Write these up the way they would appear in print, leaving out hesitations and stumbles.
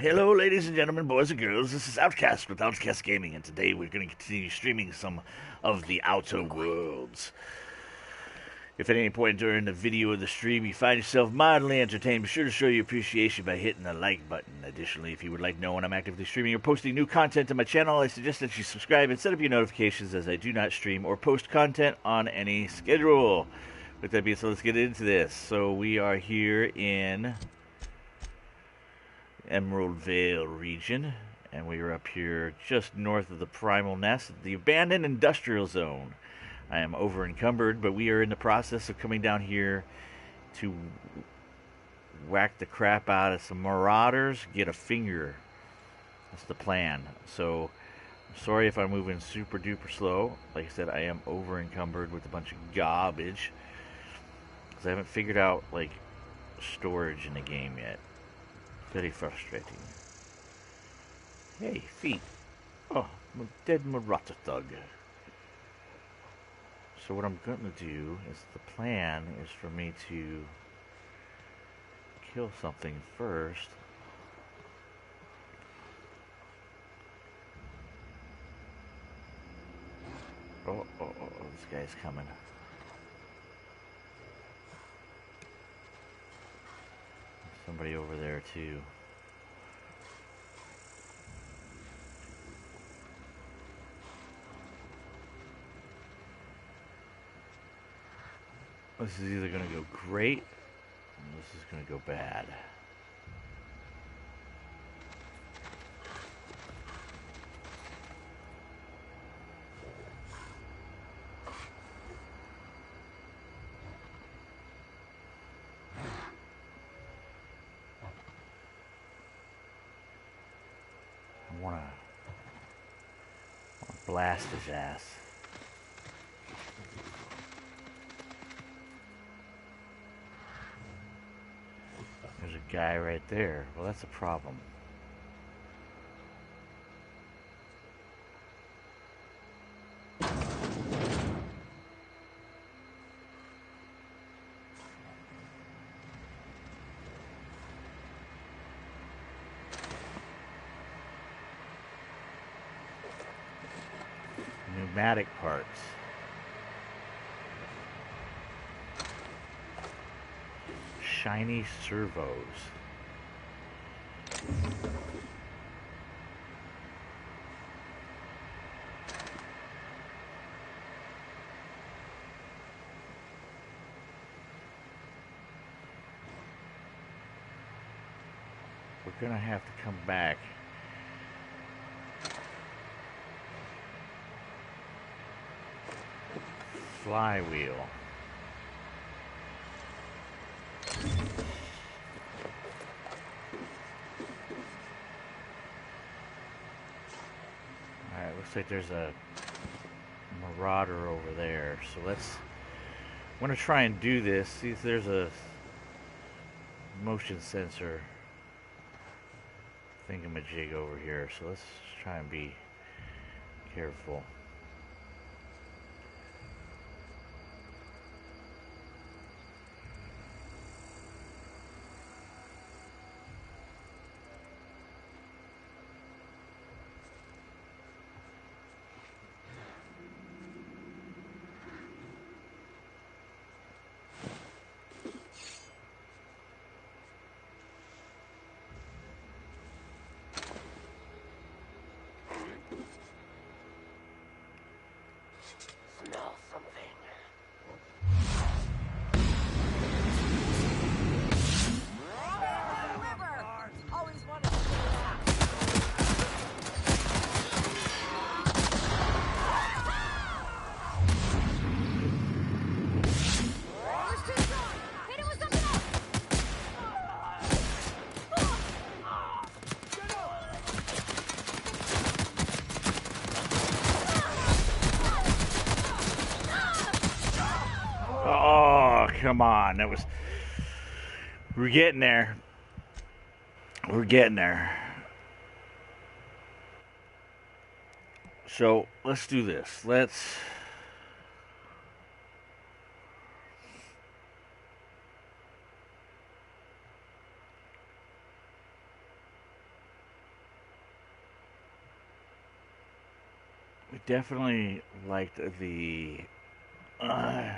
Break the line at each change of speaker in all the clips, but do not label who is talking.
Hello, ladies and gentlemen, boys and girls. This is Outcast with Outcast Gaming, and today we're going to continue streaming some of the Outer Worlds. If at any point during the video or the stream you find yourself mildly entertained, be sure to show your appreciation by hitting the like button. Additionally, if you would like to know when I'm actively streaming or posting new content to my channel, I suggest that you subscribe and set up your notifications, as I do not stream or post content on any schedule. With that being said, let's get into this. So we are here in Emerald Vale region, and we are up here just north of the Primal Nest, the abandoned industrial zone. I am over encumbered, but we are in the process of coming down here to whack the crap out of some marauders, get a finger. That's the plan. So sorry if I'm moving super duper slow. Like I said, I am over encumbered with a bunch of garbage because I haven't figured out like storage in the game yet. Very frustrating. Hey, feet. Oh, dead Marauder thug. So what I'm going to do is, the plan is for me to kill something first. Oh, this guy's coming. Somebody over there too. This is either going to go great, or this is going to go bad. I want to blast his ass. There's a guy right there. Well, that's a problem. Pneumatic parts. Shiny servos. We're gonna have to come back. Flywheel. Alright, looks like there's a marauder over there. So let's... I'm going to try and do this. See if there's a motion sensor thingamajig over here. So let's try and be careful.
Smell something. Always wanted to do that. It's too strong. Hit it with something else.
Oh, come on. That was... We're getting there. We're getting there. So, let's do this. Let's... definitely liked the.
Okay.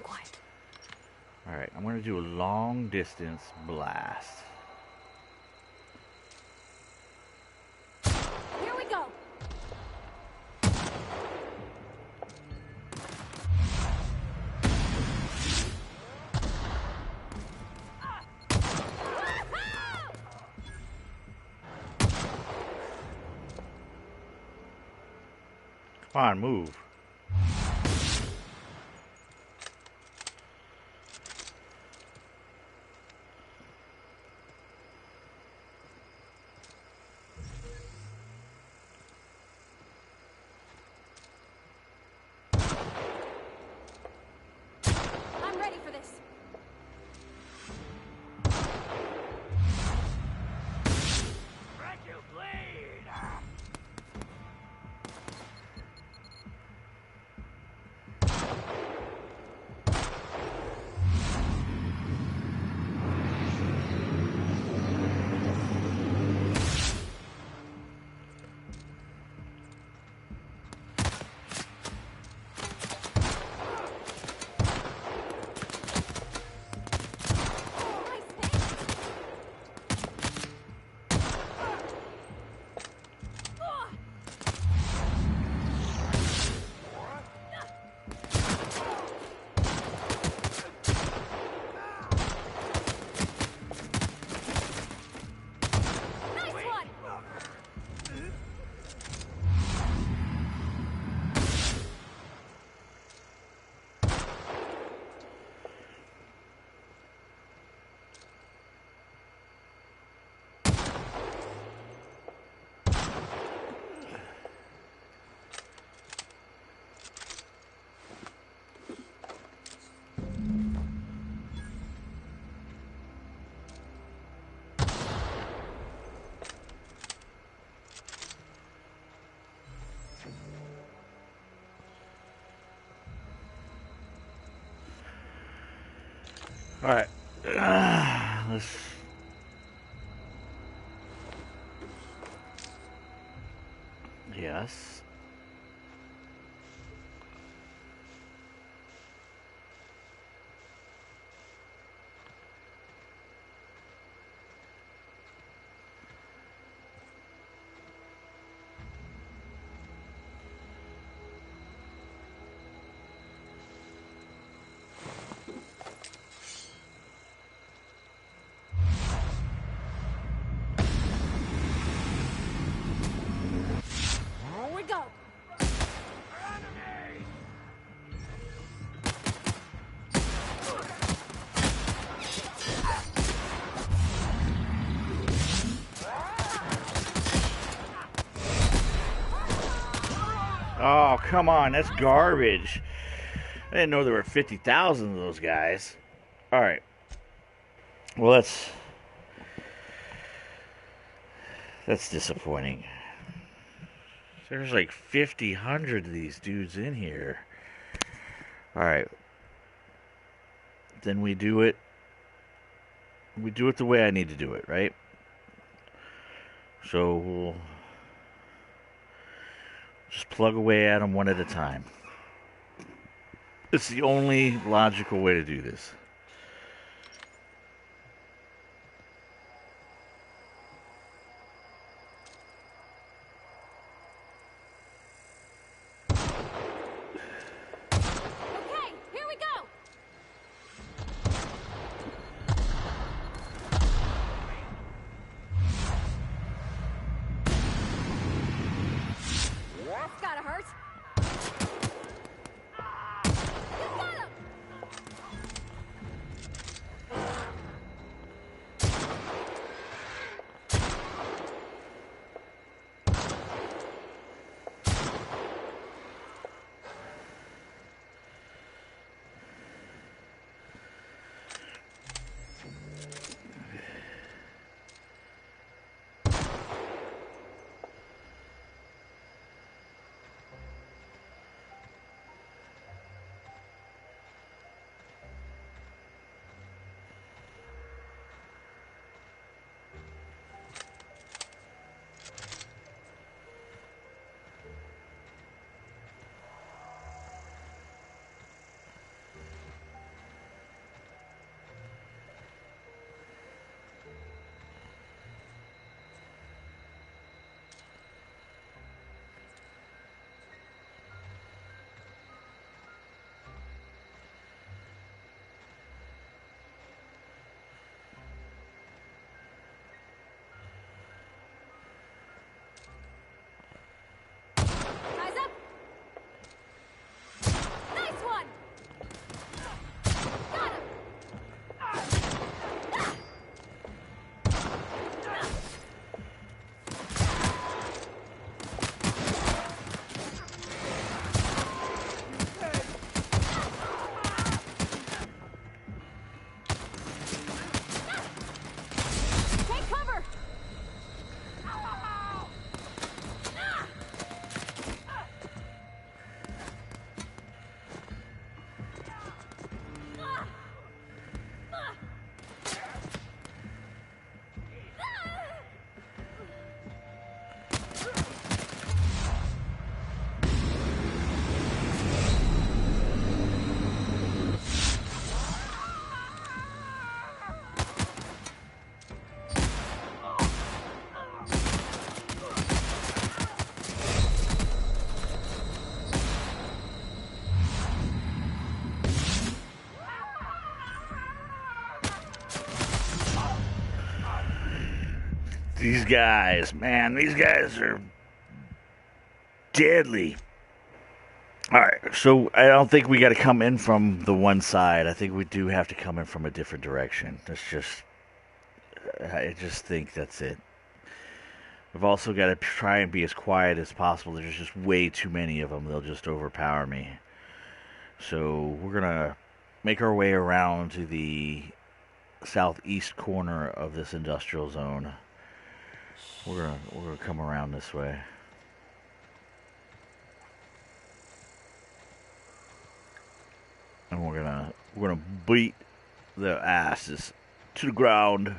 Quiet.
All right, I'm gonna do a long distance blast.
Here we go.
Come on, move.
I'm ready for this.
All right, let's. Yes.
Here we go.
Oh, come on, that's garbage. I didn't know there were 50,000 of those guys. All right. Well, that's disappointing. There's like 50, 100 of these dudes in here. All right. Then we do it. We do it the way I need to do it, right? So we'll just plug away at them one at a time. It's the only logical way to do this.
Okay, here we go. That's gotta hurt. You got him.
These guys, man, these guys are deadly. Alright, so I don't think we got to come in from the one side. I think we do have to come in from a different direction. I just think that's it. I've also got to try and be as quiet as possible. There's just way too many of them. They'll just overpower me. So we're going to make our way around to the southeast corner of this industrial zone. We're gonna come around this way. And we're gonna beat their asses to the ground.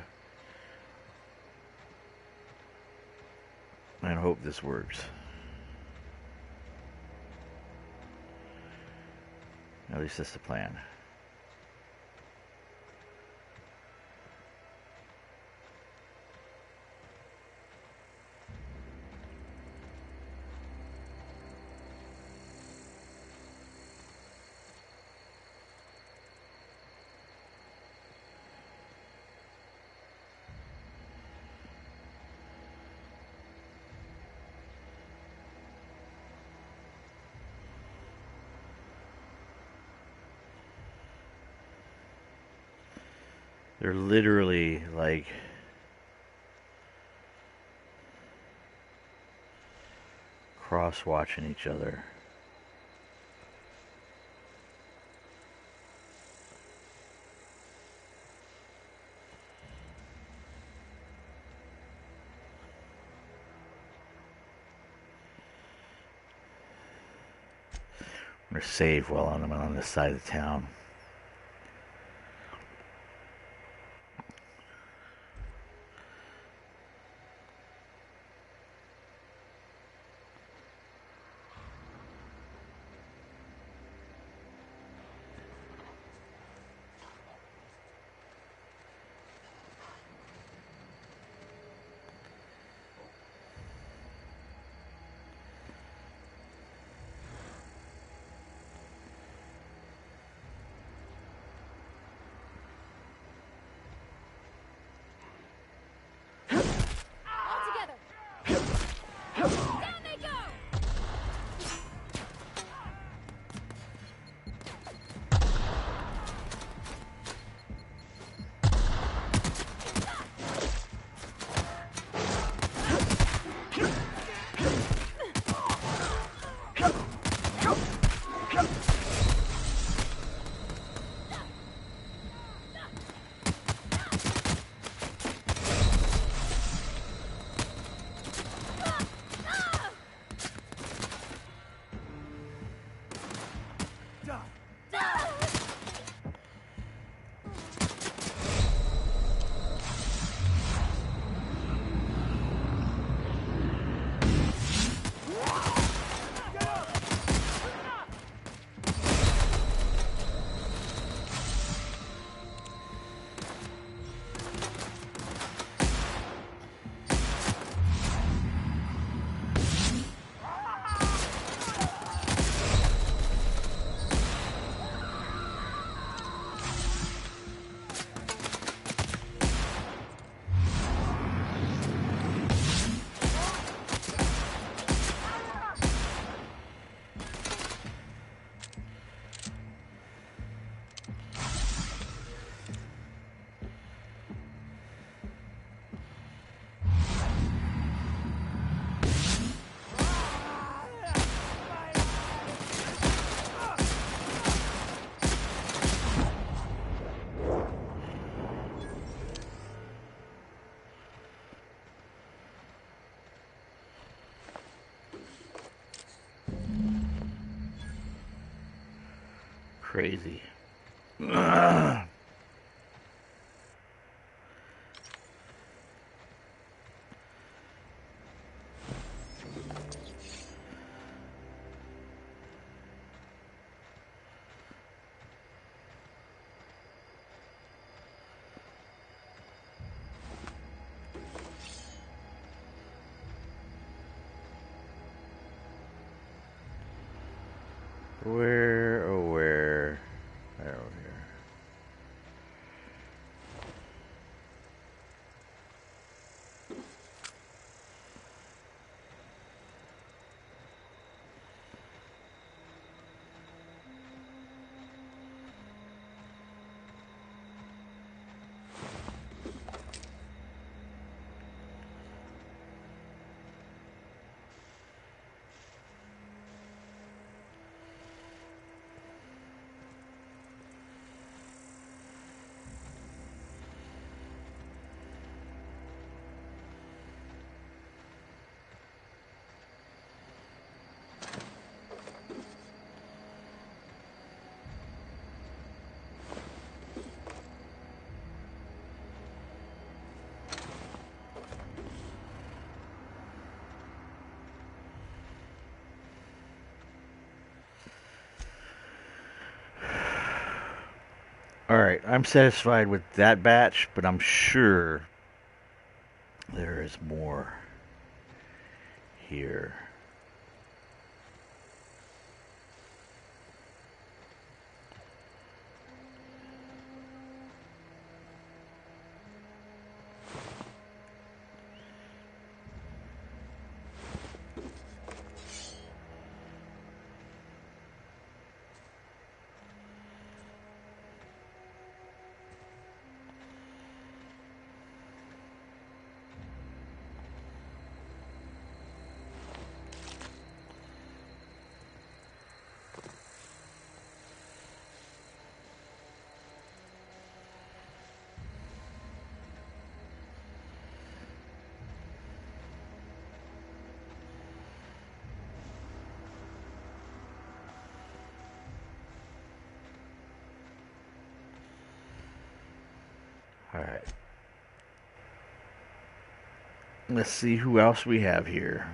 And hope this works. At least that's the plan. They're literally like cross-watching each other. I'm gonna save while I'm on this side of town. Crazy. Where, oh where? Right over here. Alright, I'm satisfied with that batch, but I'm sure there is more here. Alright. Let's see who else we have here.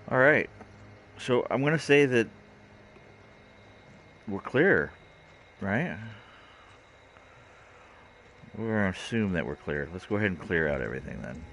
Alright. So I'm going to say that we're clear, right? We're going to assume that we're clear. Let's go ahead and clear out everything then.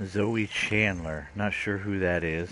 Zoe Chandler. Not sure who that is.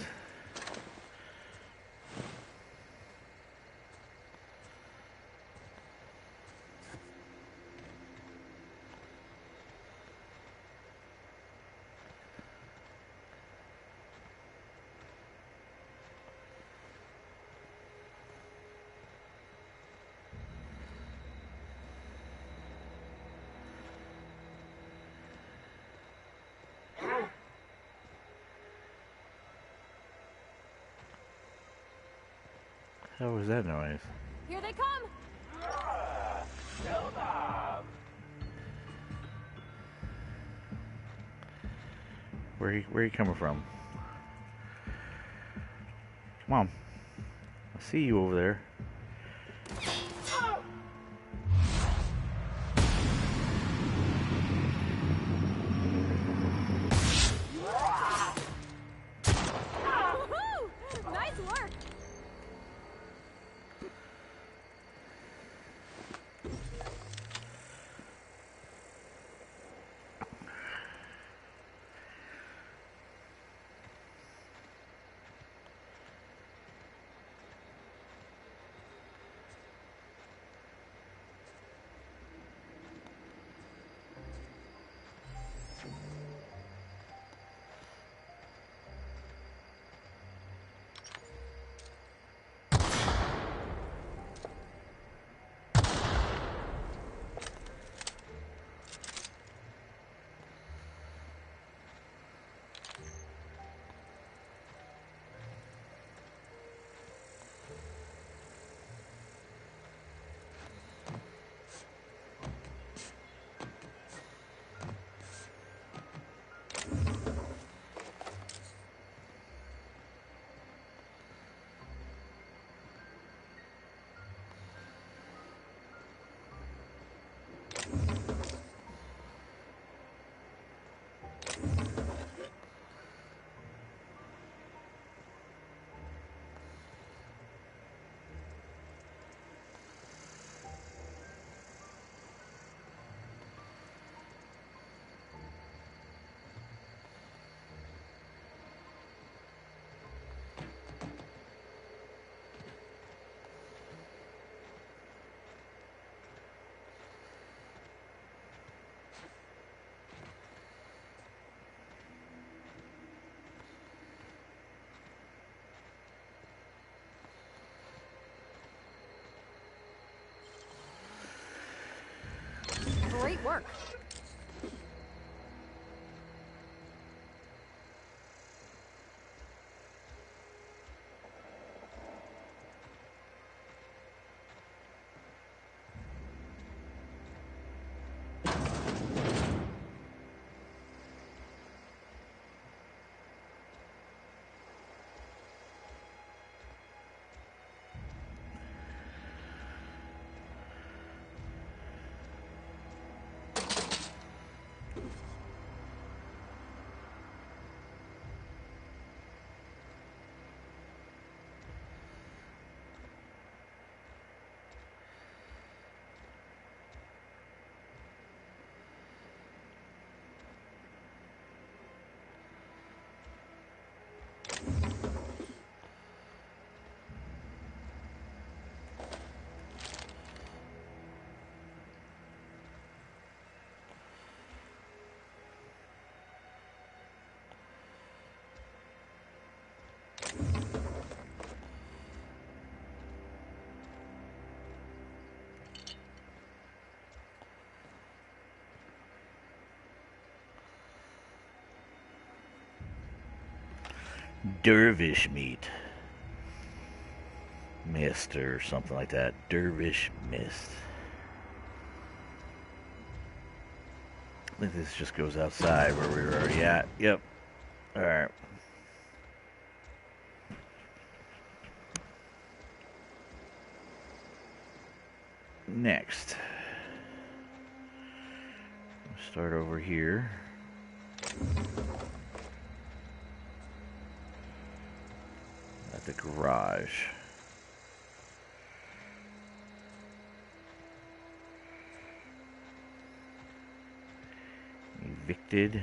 What was that noise?
Here they come!
Where you coming from? Come on. I see you over there.
Woohoo! Nice work! work.
Dervish meat. Mist or something like that. Dervish mist. I think this just goes outside where we were already at. Yep. Alright. Next. Start over here. At the garage. Evicted.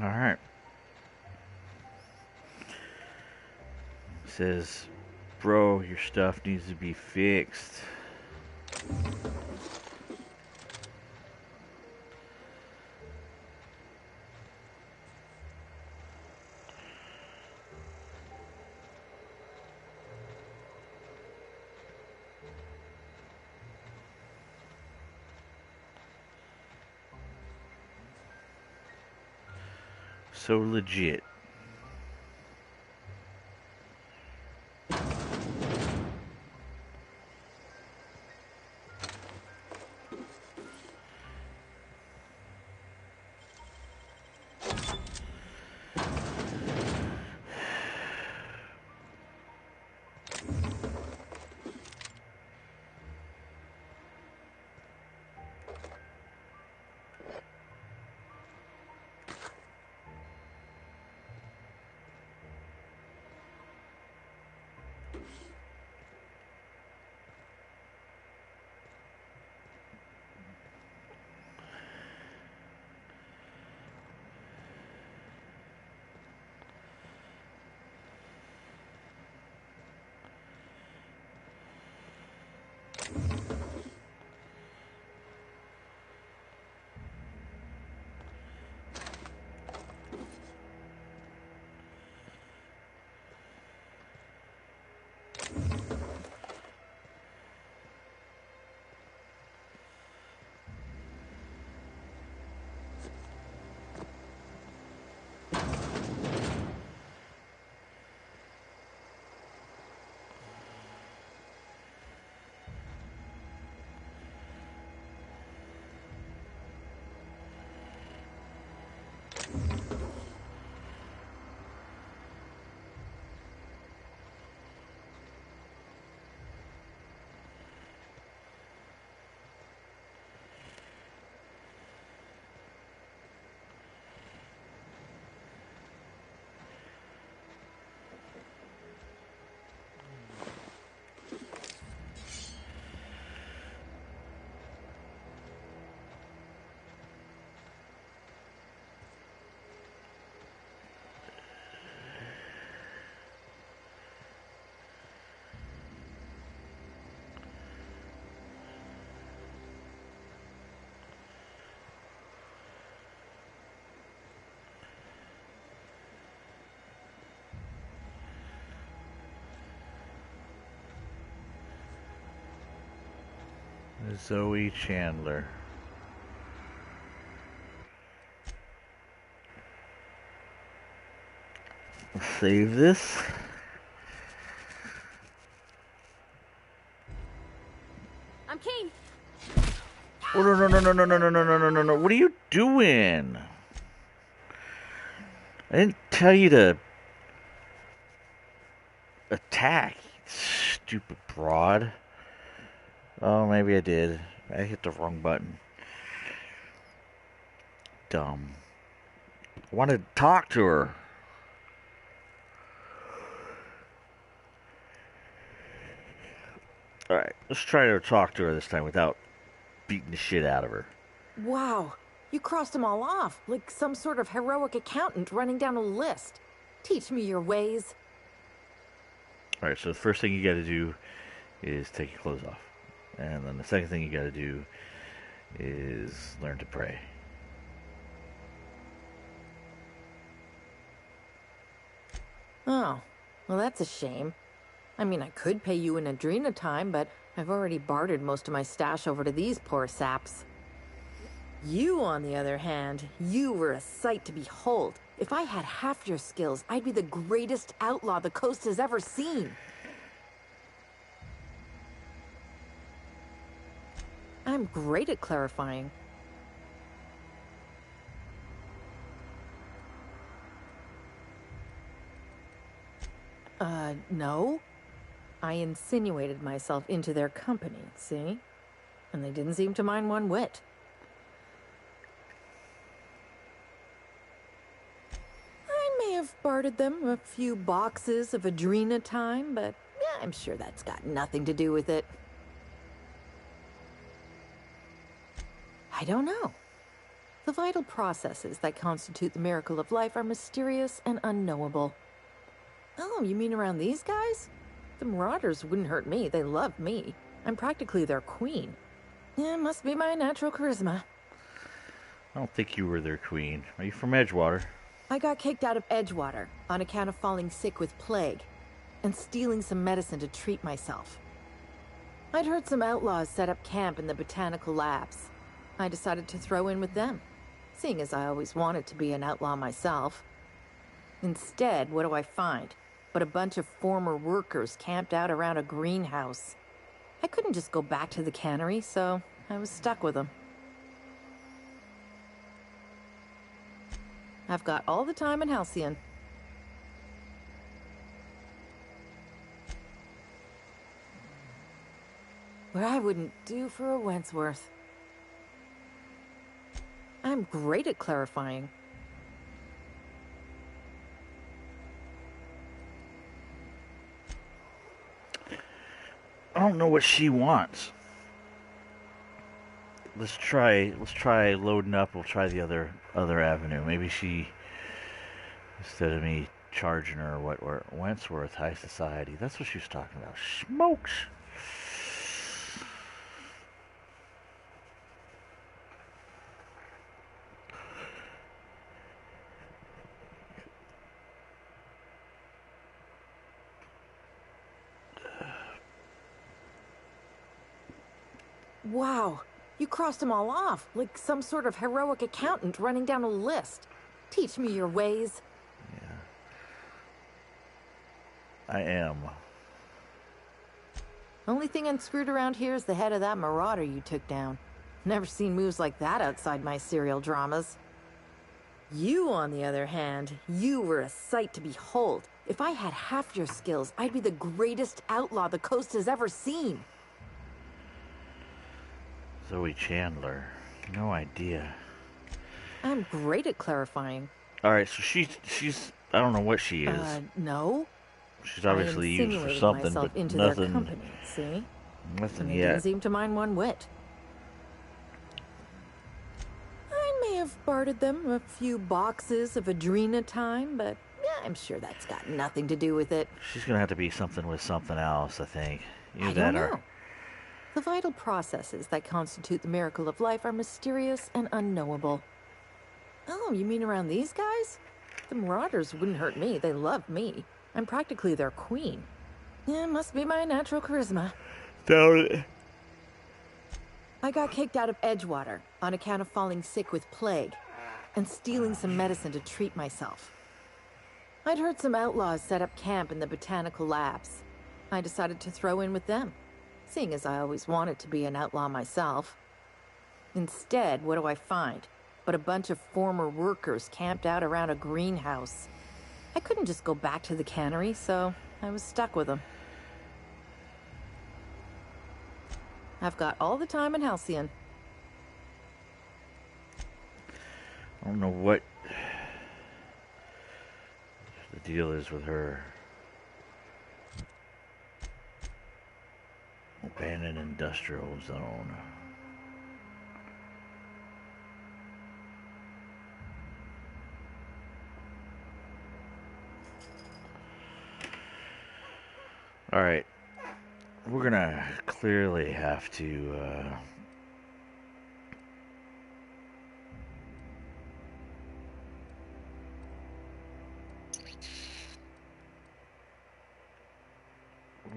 All right. Says, bro, your stuff needs to be fixed. So legit. Zoe Chandler. Save this.
I'm keen.
Oh, no. What are you doing? I didn't tell you to attack, stupid broad. Oh, maybe I did. I hit the wrong button. Dumb. I wanted to talk to her. Alright, let's try to talk to her this time without beating the shit out of her.
Wow, you crossed them all off, like some sort of heroic accountant running down a list. Teach me your ways.
Alright, so the first thing you gotta do is take your clothes off. And then the second thing you gotta do is learn to pray.
Oh, well that's a shame. I mean, I could pay you in Adrena time, but I've already bartered most of my stash over to these poor saps. You, on the other hand, you were a sight to behold. If I had half your skills, I'd be the greatest outlaw the coast has ever seen. I'm great at clarifying. No. I insinuated myself into their company, see? And they didn't seem to mind one whit. I may have bartered them a few boxes of Adrena time, but I'm sure that's got nothing to do with it. I don't know. The vital processes that constitute the miracle of life are mysterious and unknowable. Oh, you mean around these guys? The Marauders wouldn't hurt me. They love me. I'm practically their queen. Yeah, must be my natural charisma.
I don't think you were their queen. Are you from Edgewater?
I got kicked out of Edgewater on account of falling sick with plague and stealing some medicine to treat myself. I'd heard some outlaws set up camp in the botanical labs. I decided to throw in with them, seeing as I always wanted to be an outlaw myself. Instead, what do I find? But a bunch of former workers camped out around a greenhouse. I couldn't just go back to the cannery, so I was stuck with them. I've got all the time in Halcyon. What I wouldn't do for a Wentworth. I'm great at clarifying.
I don't know what she wants. Let's try loading up. We'll try the other avenue. Maybe she, instead of me charging her what Wentworth High Society. That's what she was talking about. Smokes.
Wow, you crossed them all off, like some sort of heroic accountant running down a list. Teach me your ways.
Yeah. I am.
Only thing unscrewed around here is the head of that marauder you took down. Never seen moves like that outside my serial dramas. You, on the other hand, you were a sight to behold. If I had half your skills, I'd be the greatest outlaw the coast has ever seen.
Zoe Chandler. No idea.
I'm great at clarifying.
Alright, so she's I don't know what she is.
No.
She's obviously
I
used for
insinuated
something,
myself
but
into their
nothing.
company, see?
Nothing
And they
yet.
didn't seem to mind one whit. I may have bartered them a few boxes of Adrena time, but yeah, I'm sure that's got nothing to do with it.
She's gonna have to be something with something else, I think. Either
I
that
don't
or
know. The vital processes that constitute the miracle of life are mysterious and unknowable. Oh, you mean around these guys? The Marauders wouldn't hurt me. They love me. I'm practically their queen. Yeah, must be my natural charisma.
doubt it.
I got kicked out of Edgewater on account of falling sick with plague and stealing some medicine to treat myself. I'd heard some outlaws set up camp in the botanical labs. I decided to throw in with them, seeing as I always wanted to be an outlaw myself. Instead, what do I find? But a bunch of former workers camped out around a greenhouse. I couldn't just go back to the cannery, so I was stuck with them. I've got all the time in Halcyon.
I don't know what the deal is with her. Abandoned industrial zone. Alright. We're gonna clearly have to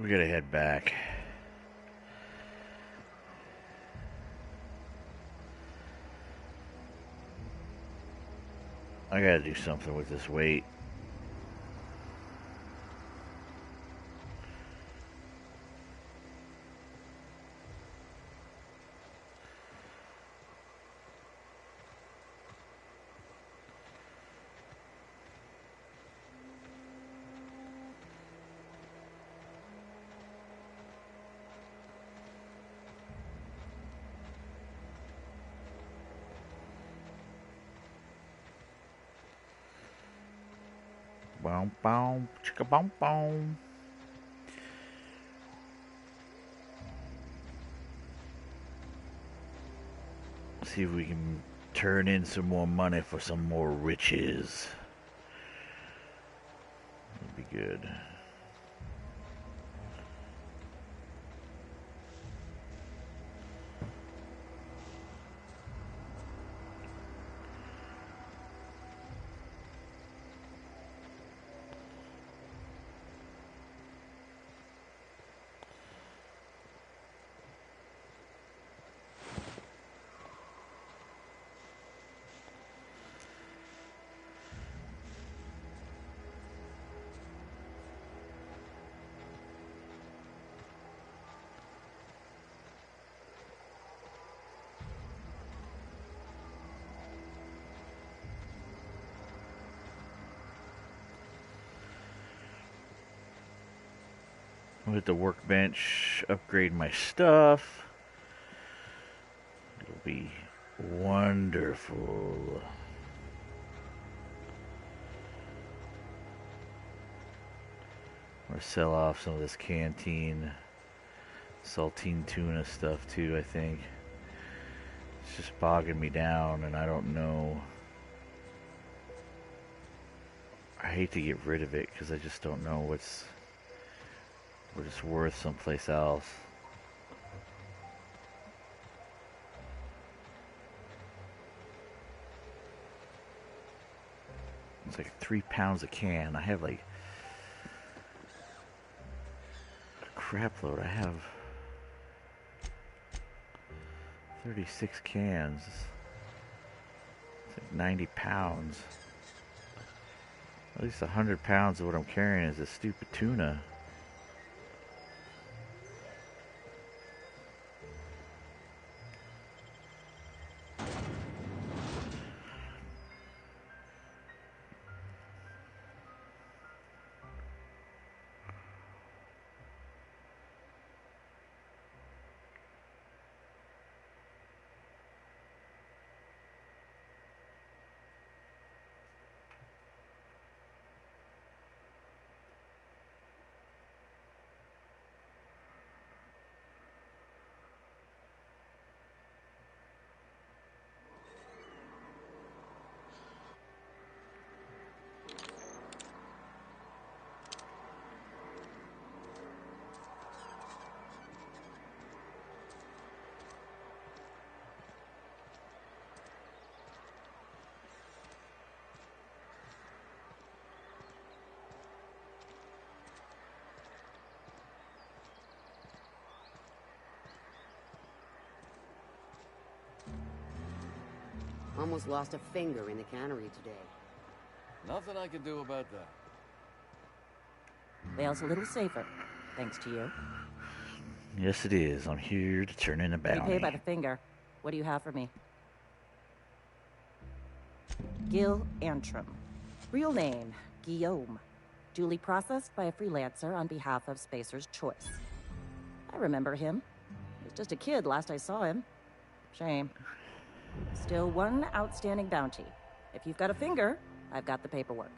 we gotta head back. I gotta do something with this weight. Boom, boom, chicka, boom, boom. See if we can turn in some more money for some more riches. That'd be good. I'll hit the workbench, upgrade my stuff. It'll be wonderful. Or sell off some of this canteen saltine tuna stuff too, I think. It's just bogging me down and I don't know. I hate to get rid of it because I just don't know what it's worth someplace else. It's like 3 pounds a can. I have like a crap load. I have 36 cans. It's like 90 pounds. At least 100 pounds of what I'm carrying is this stupid tuna.
Almost lost a finger in the cannery today.
Nothing I can do about that.
Whale's a little safer, thanks to you.
Yes, it is. I'm here to turn in a bounty.
We pay by the finger. What do you have for me? Gil Antrim. Real name, Guillaume. Duly processed by a freelancer on behalf of Spacer's Choice. I remember him. He was just a kid last I saw him. Shame. Still one outstanding bounty. If you've got a finger, I've got the paperwork.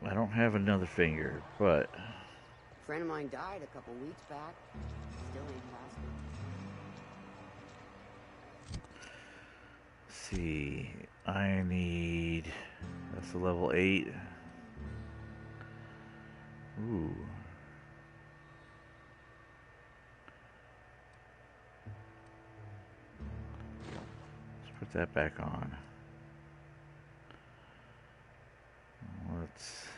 I don't have another finger, but...
A friend of mine died a couple weeks back. Still ain't past it.
See, I need... That's a level 8. Ooh. Let's put that back on. Let's...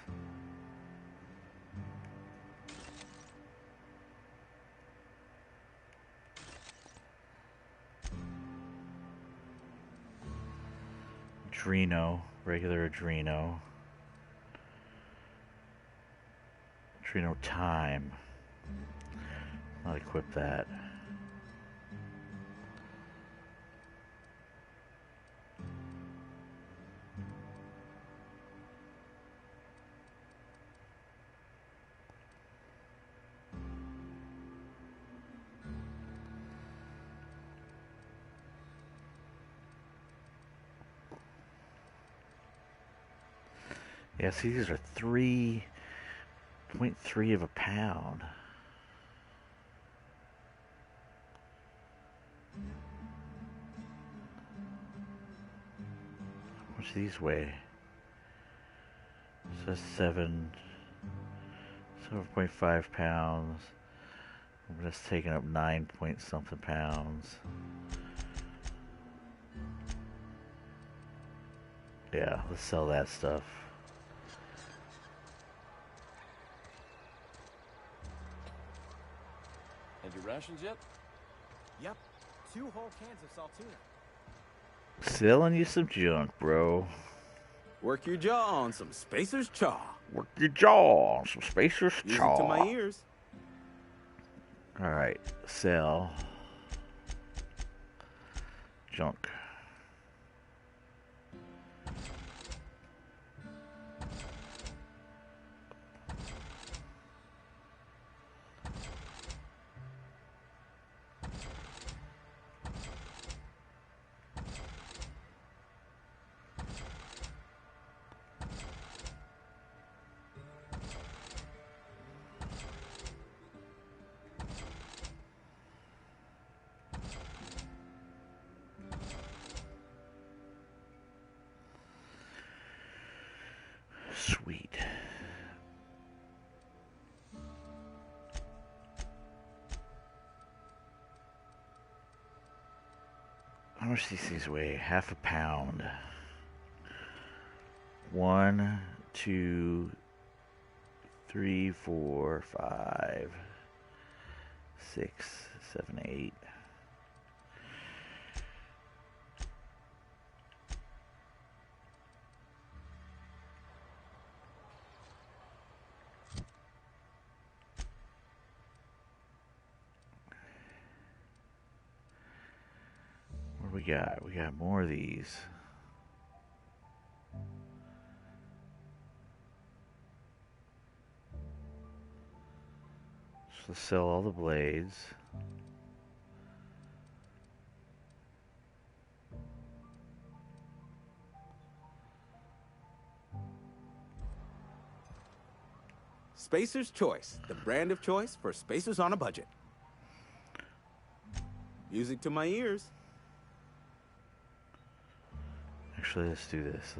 Adreno, regular Adreno. Adreno time. I'll equip that. Yeah, see, these are 3.3 of a pound. How much do these weigh? So that's 7.5 pounds. That's taking up 9 point something pounds. Yeah, let's sell that stuff.
And your rations yet?
Yep. 2 whole cans of saltuna.
Selling you some junk, bro.
Work your jaw on some Spacer's Chaw.
Work your jaw on some Spacer's
Music
Chaw.
to my ears.
Alright, sell. junk. Sweet. How much do these weigh? Half a pound. 1, 2, 3, 4, 5, 6, 7, 8. What do we got? We got more of these. So let's sell all the blades.
Spacer's Choice, the brand of choice for spacers on a budget. Music to my ears.
Actually, let's do this.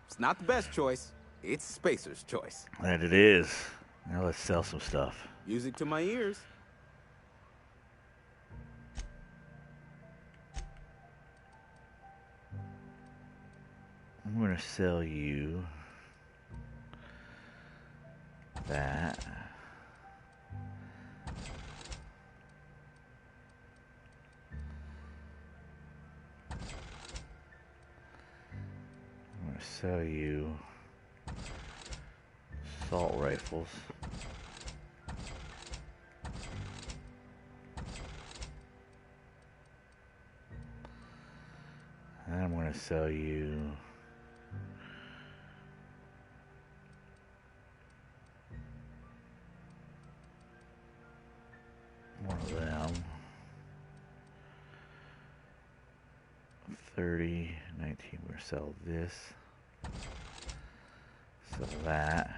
It's not the best choice. It's Spacer's Choice.
And it is. Now let's sell some stuff.
Music to my ears.
I'm going to sell you that. I'm going to sell you assault rifles. And I'm going to sell you one of them. 30, 19. We're going to sell this. Sell that.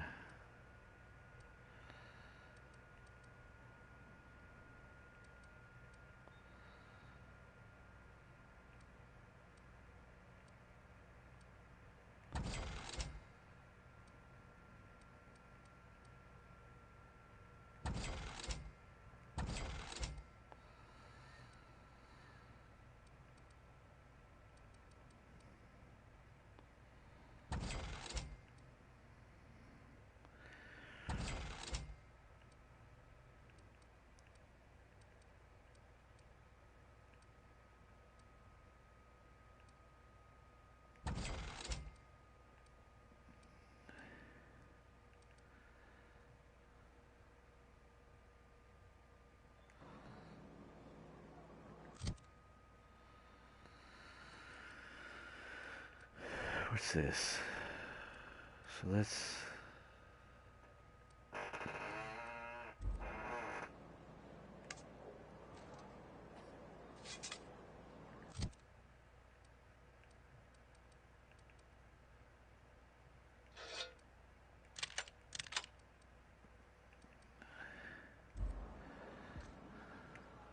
What's this? So let's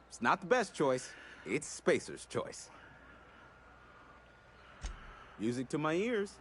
It's not the best choice. It's Spacer's Choice. Music to my ears.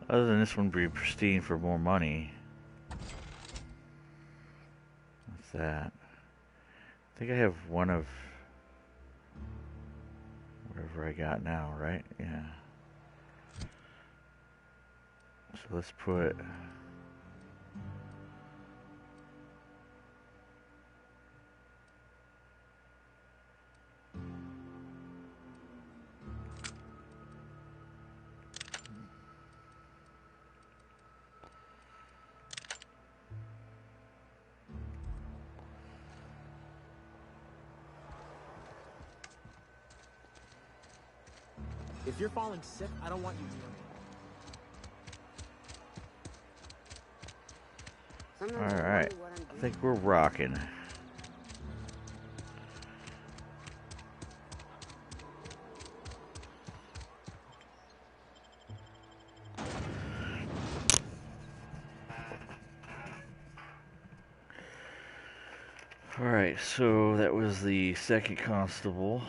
Other than this one be pristine for more money. What's that? I think I have one of whatever I got now, right? Yeah. So let's put...
If you're falling sick, I don't want you near me.
Sometimes I
Alright.
wonder what I'm
I
doing.
think we're rocking. Alright, so that was the second constable.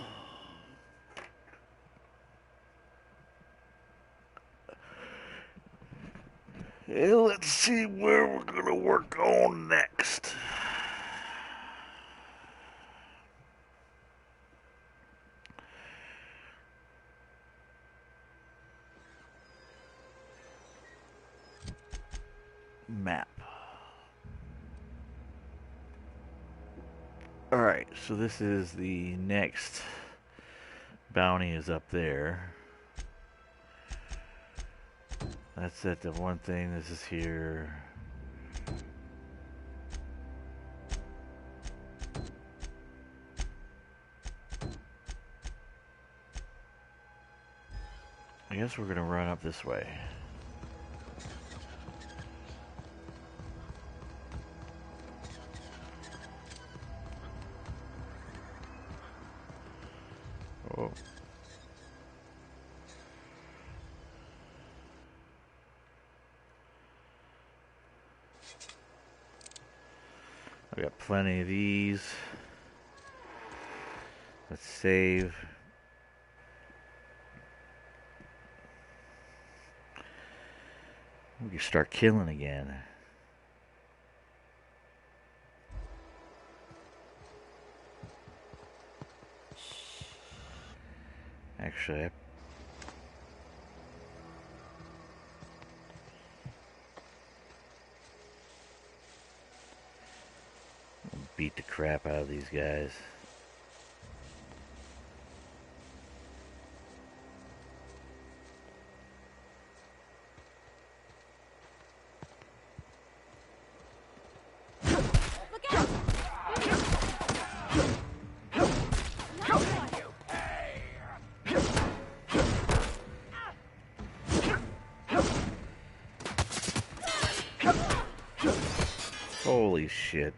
And let's see where we're gonna work on next. Map. Alright, so this is the next bounty is up there. That's it, the one thing, this is here. I guess we're gonna run up this way. Oh. I got plenty of these. Let's save. We can start killing again. Actually, I'll beat the crap out of these guys.
Look out!
Holy shit.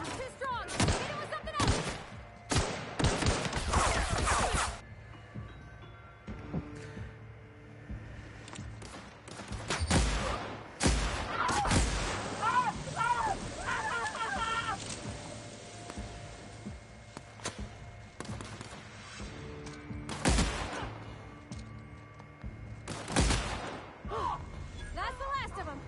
Too strong! Hit it with something else! That's the last of them!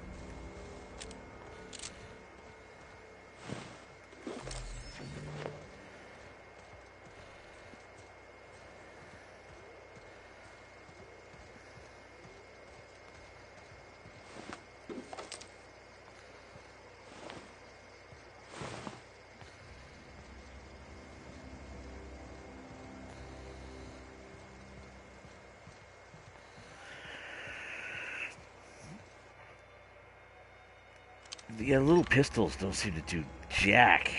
Yeah, little pistols don't seem to do jack.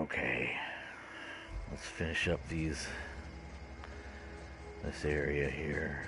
Okay. Let's finish up this area here.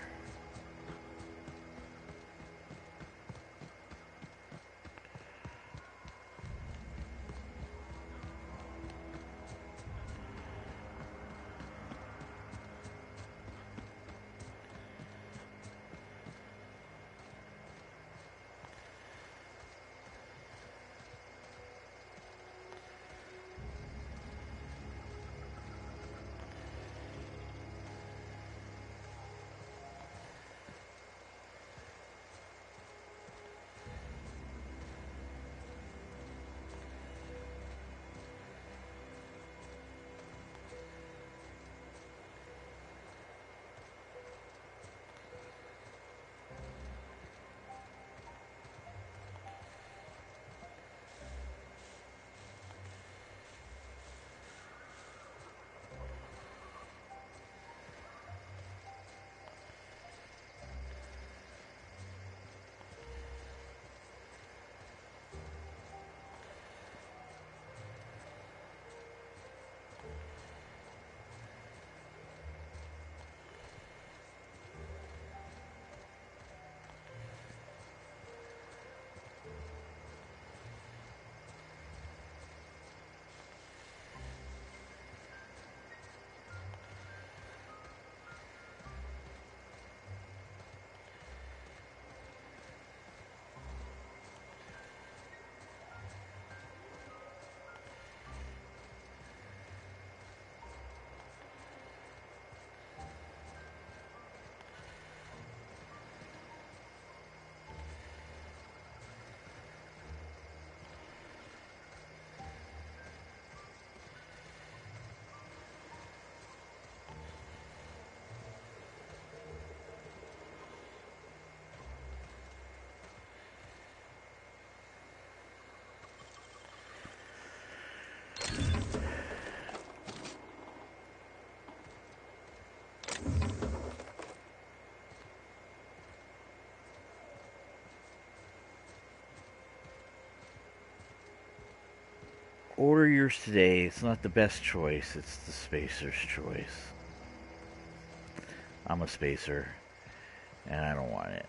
Order yours today. It's not the best choice. It's the spacer's choice. I'm a spacer, and I don't want it.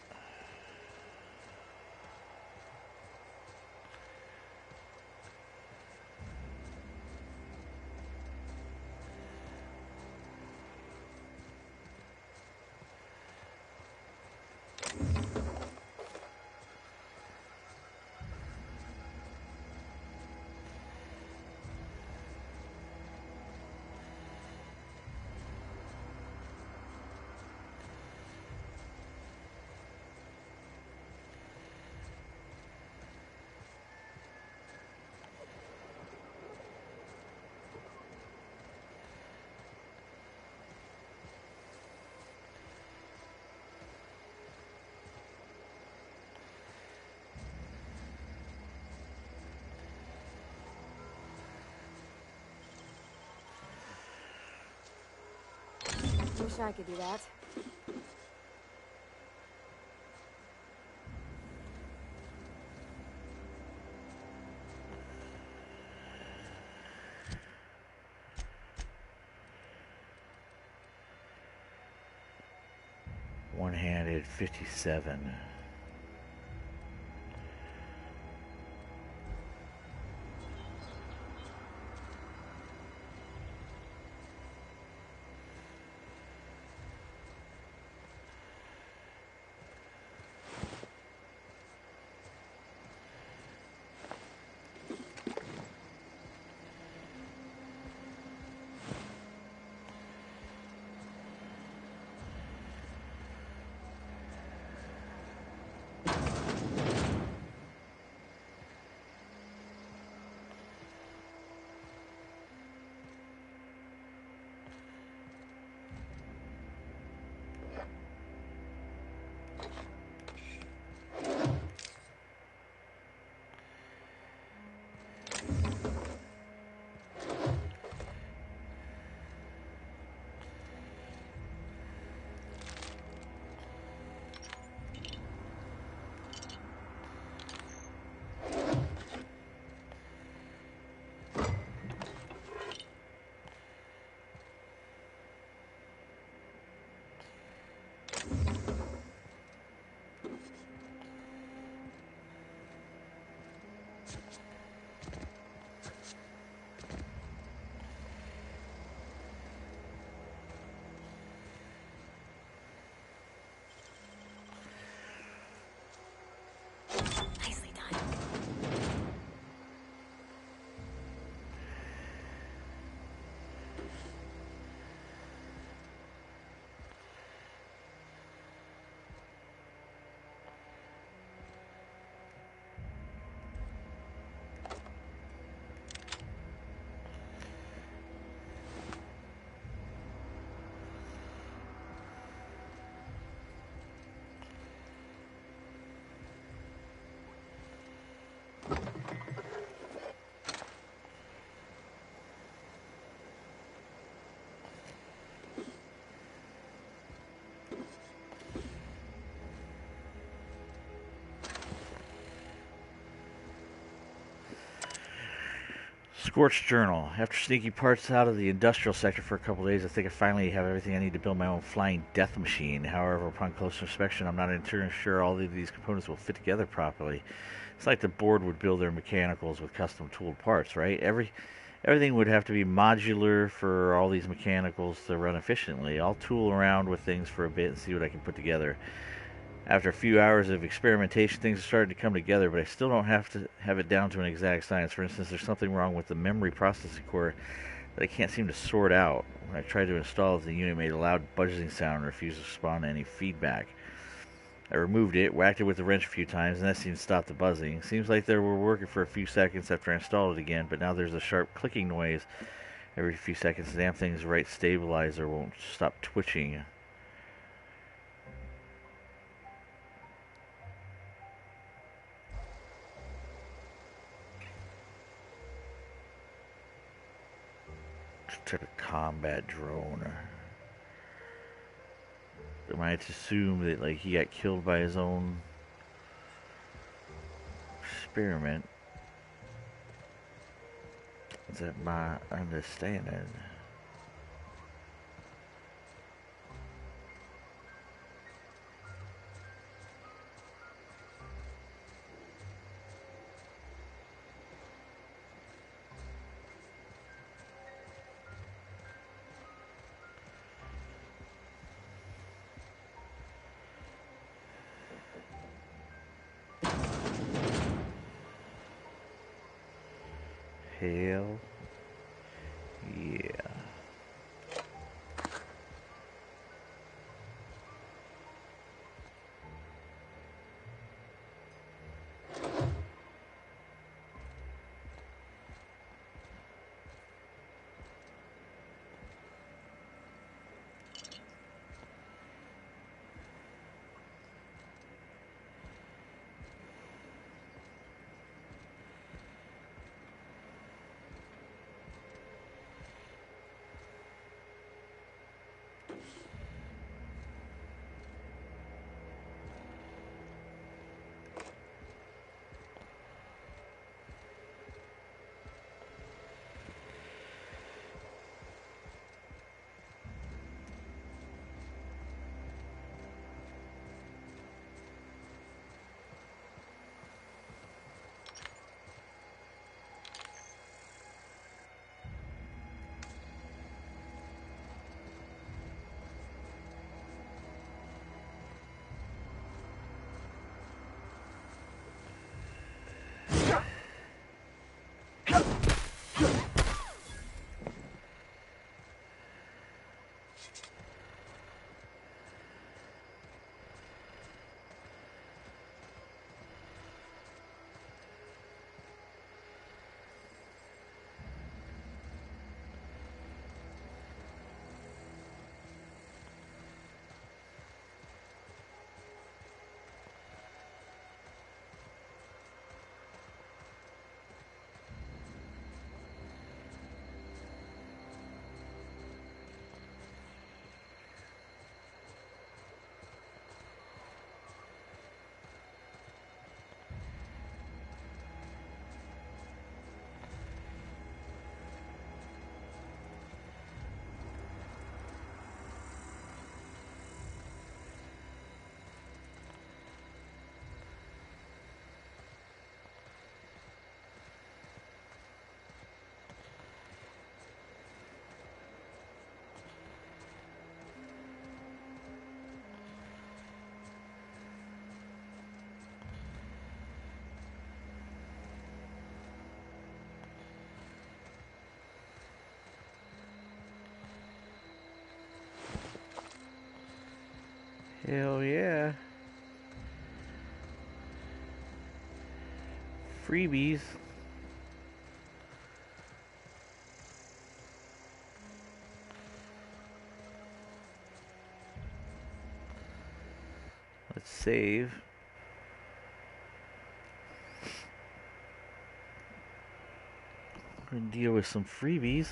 Wish I could do that.
One-handed 57.
Nicely done.
Scorched Journal. After sneaking parts out of the industrial sector for a couple days, I think I finally have everything I need to build my own flying death machine. However, upon closer inspection, I'm not entirely sure all of these components will fit together properly. It's like the board would build their mechanicals with custom tooled parts, right? Everything would have to be modular for all these mechanicals to run efficiently. I'll tool around with things for a bit and see what I can put together. After a few hours of experimentation, things are starting to come together, but I still don't have to have it down to an exact science. For instance, there's something wrong with the memory processing core that I can't seem to sort out. When I tried to install it, the unit made a loud buzzing sound and refused to respond to any feedback. I removed it, whacked it with the wrench a few times, and that seemed to stop the buzzing. Seems like they were working for a few seconds after I installed it again, but now there's a sharp clicking noise every few seconds. The damn thing's right stabilizer won't stop twitching. Took a combat drone. Am I to assume that like he got killed by his own experiment? Is that my understanding? Hell yeah. Hell yeah. Freebies. Let's save. We're gonna deal with some freebies.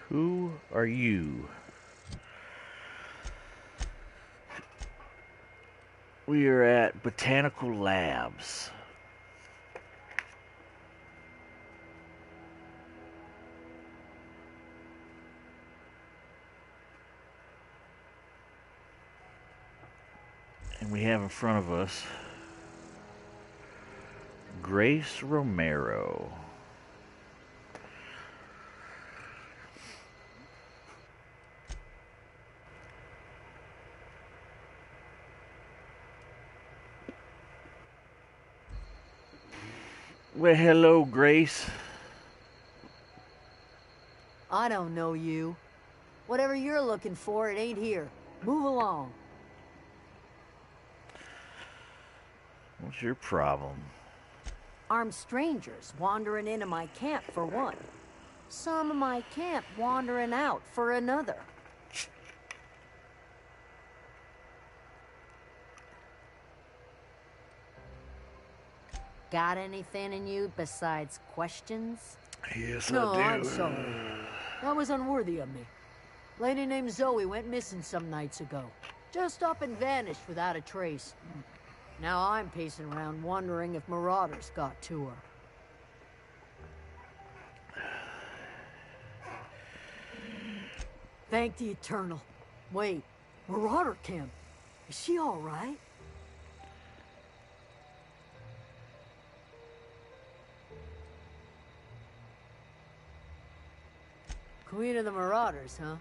Who are you? We are at Botanical Labs. And we have in front of us Grace Romero. Well, hello, Grace.
I don't know you. Whatever you're looking for, it ain't here. Move along.
What's your problem?
Armed strangers wandering into my camp for one. Some of my camp wandering out for another. Got anything in you besides questions?
Yes,
No,
I do.
I'm sorry. That was unworthy of me. Lady named Zoe went missing some nights ago. Just up and vanished without a trace. Now I'm pacing around wondering if marauders got to her. Thank the Eternal. Wait, Marauder Camp. Is she all right? Queen of the Marauders, huh?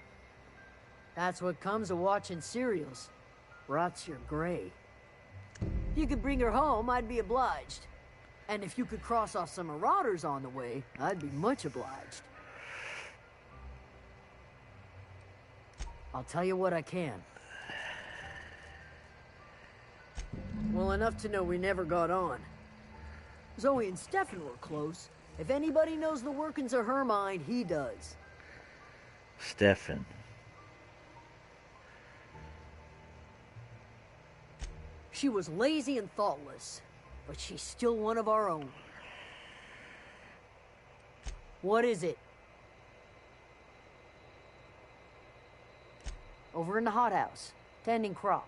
That's what comes of watching serials. Rots your gray. If you could bring her home, I'd be obliged. And if you could cross off some Marauders on the way, I'd be much obliged. I'll tell you what I can. Well, enough to know we never got on. Zoe and Stefan were close. If anybody knows the workings of her mind, he does.
Stefan.
She was lazy and thoughtless, but she's still one of our own. What is it? Over in the hothouse, tending crop.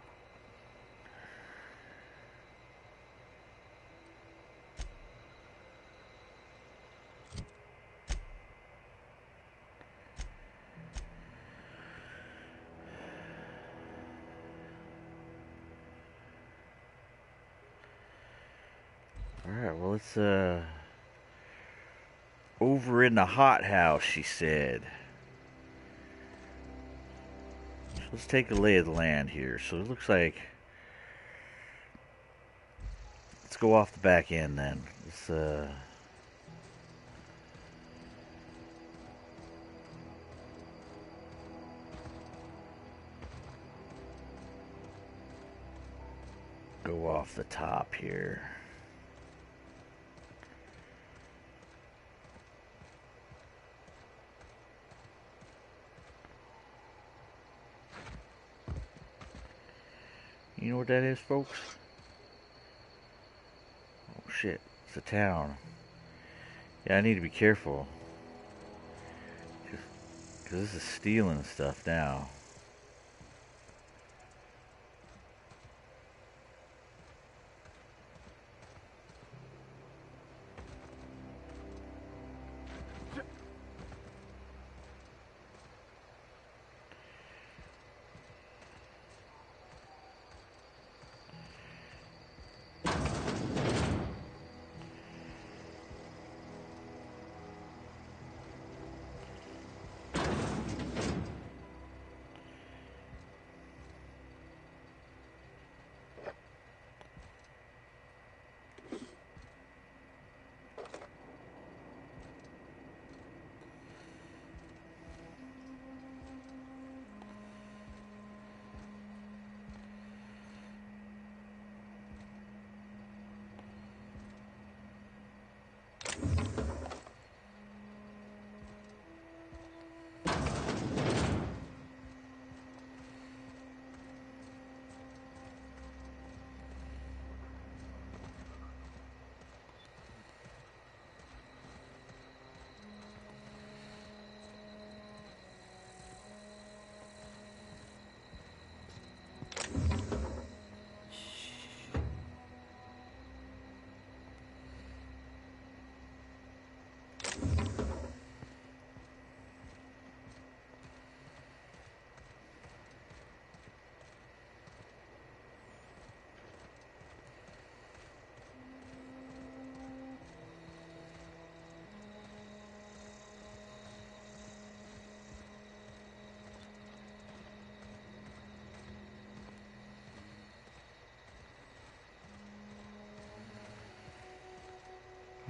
Alright, well, it's, over in the hothouse, she said. So let's take a lay of the land here. So it looks like... Let's go off the back end, then. Let's, go off the top here. You know what that is, folks? Oh shit, it's a town. Yeah, I need to be careful. Because this is stealing stuff now.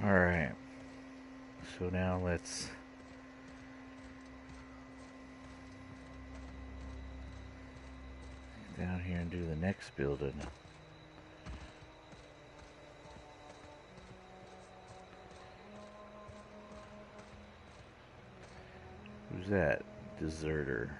Alright. So now let's get down here and do the next building. Who's that? Deserter.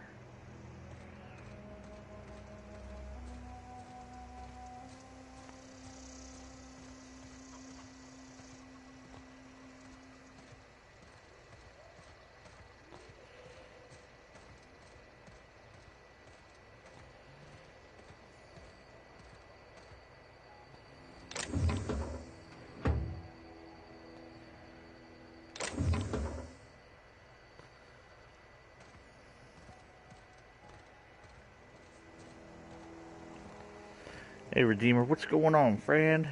Hey, Redeemer, what's going on, friend?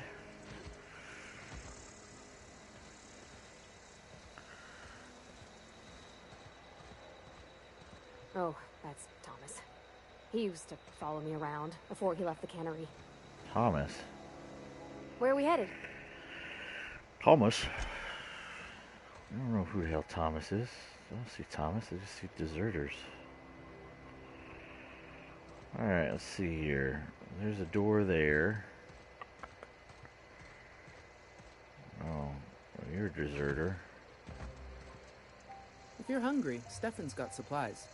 Oh, that's Thomas. He used to follow me around before he left the cannery.
Thomas.
Where are we headed?
Thomas? I don't know who the hell Thomas is. I don't see Thomas, I just see deserters. Alright, let's see here. There's a door there. Oh, well, you're a deserter.
If you're hungry, Stefan's got supplies.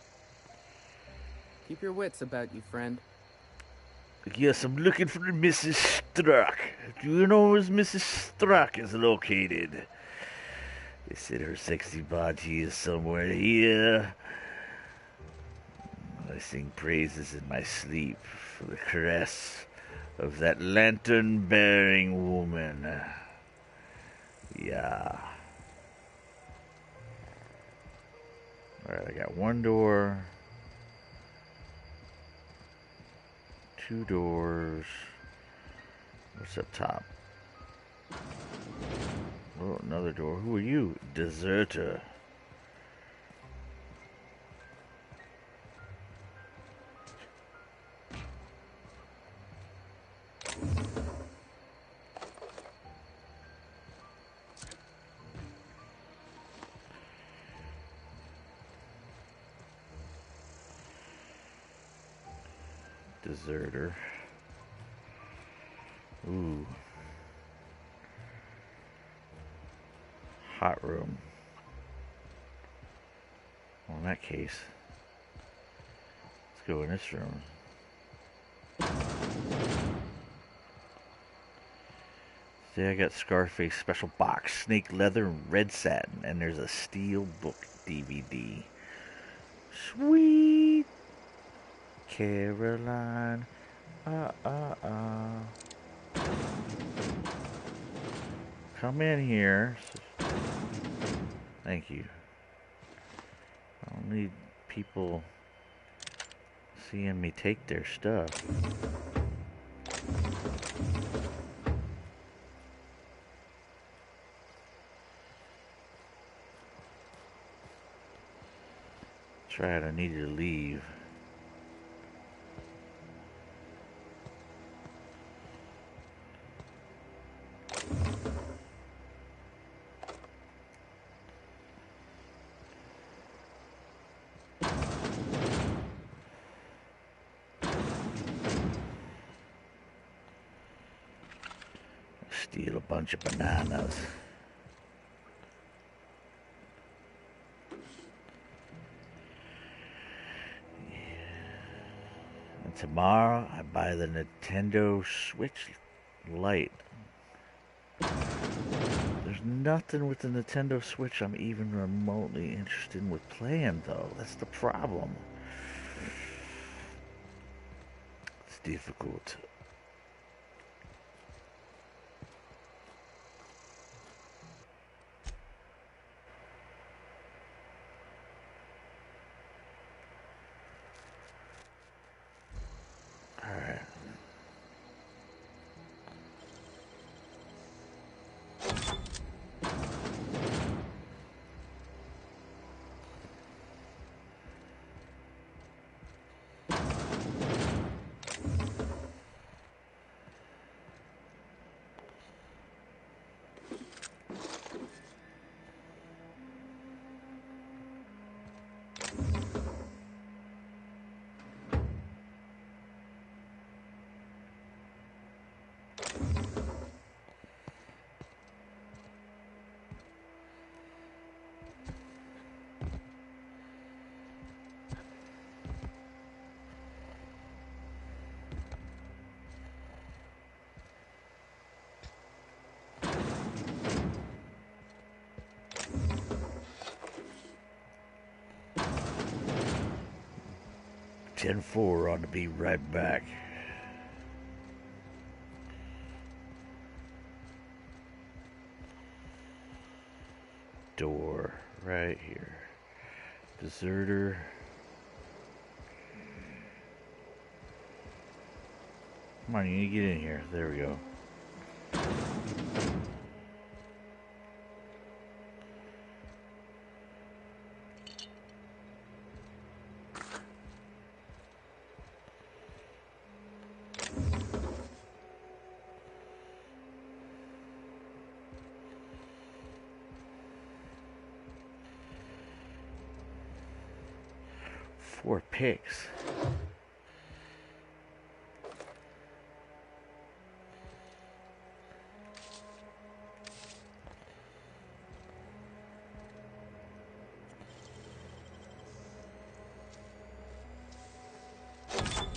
Keep your wits about you, friend.
Yes, I'm looking for Mrs. Struck. Do you know where Mrs. Struck is located? They said her sexy body is somewhere here. I sing praises in my sleep for the caress of that lantern-bearing woman. Yeah. Alright, I got one door. Two doors. What's up top? Oh, another door. Who are you? Deserter. Deserter. Ooh. Hot room. Well, in that case, let's go in this room. See, I got Scarface special box, snake leather and red satin, and there's a steel book DVD. Sweet Caroline. Come in here. Thank you. I don't need people seeing me take their stuff. That's right, I need you to leave. Steal a bunch of bananas. And tomorrow I buy the Nintendo Switch Lite. There's nothing with the Nintendo Switch I'm even remotely interested in with playing, though. That's the problem. It's difficult. Alright. Ten 4 ought to be right back. Door right here. Deserter. Come on, you need to get in here. There we go. Four picks.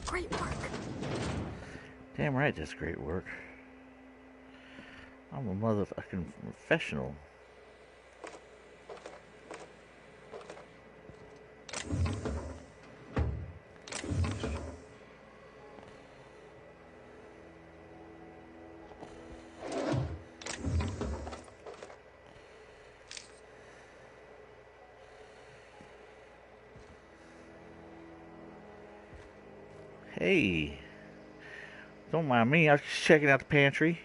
Great work.
Damn right, that's great work. I'm a motherfucking professional. Hey, don't mind me. I was just checking out the pantry.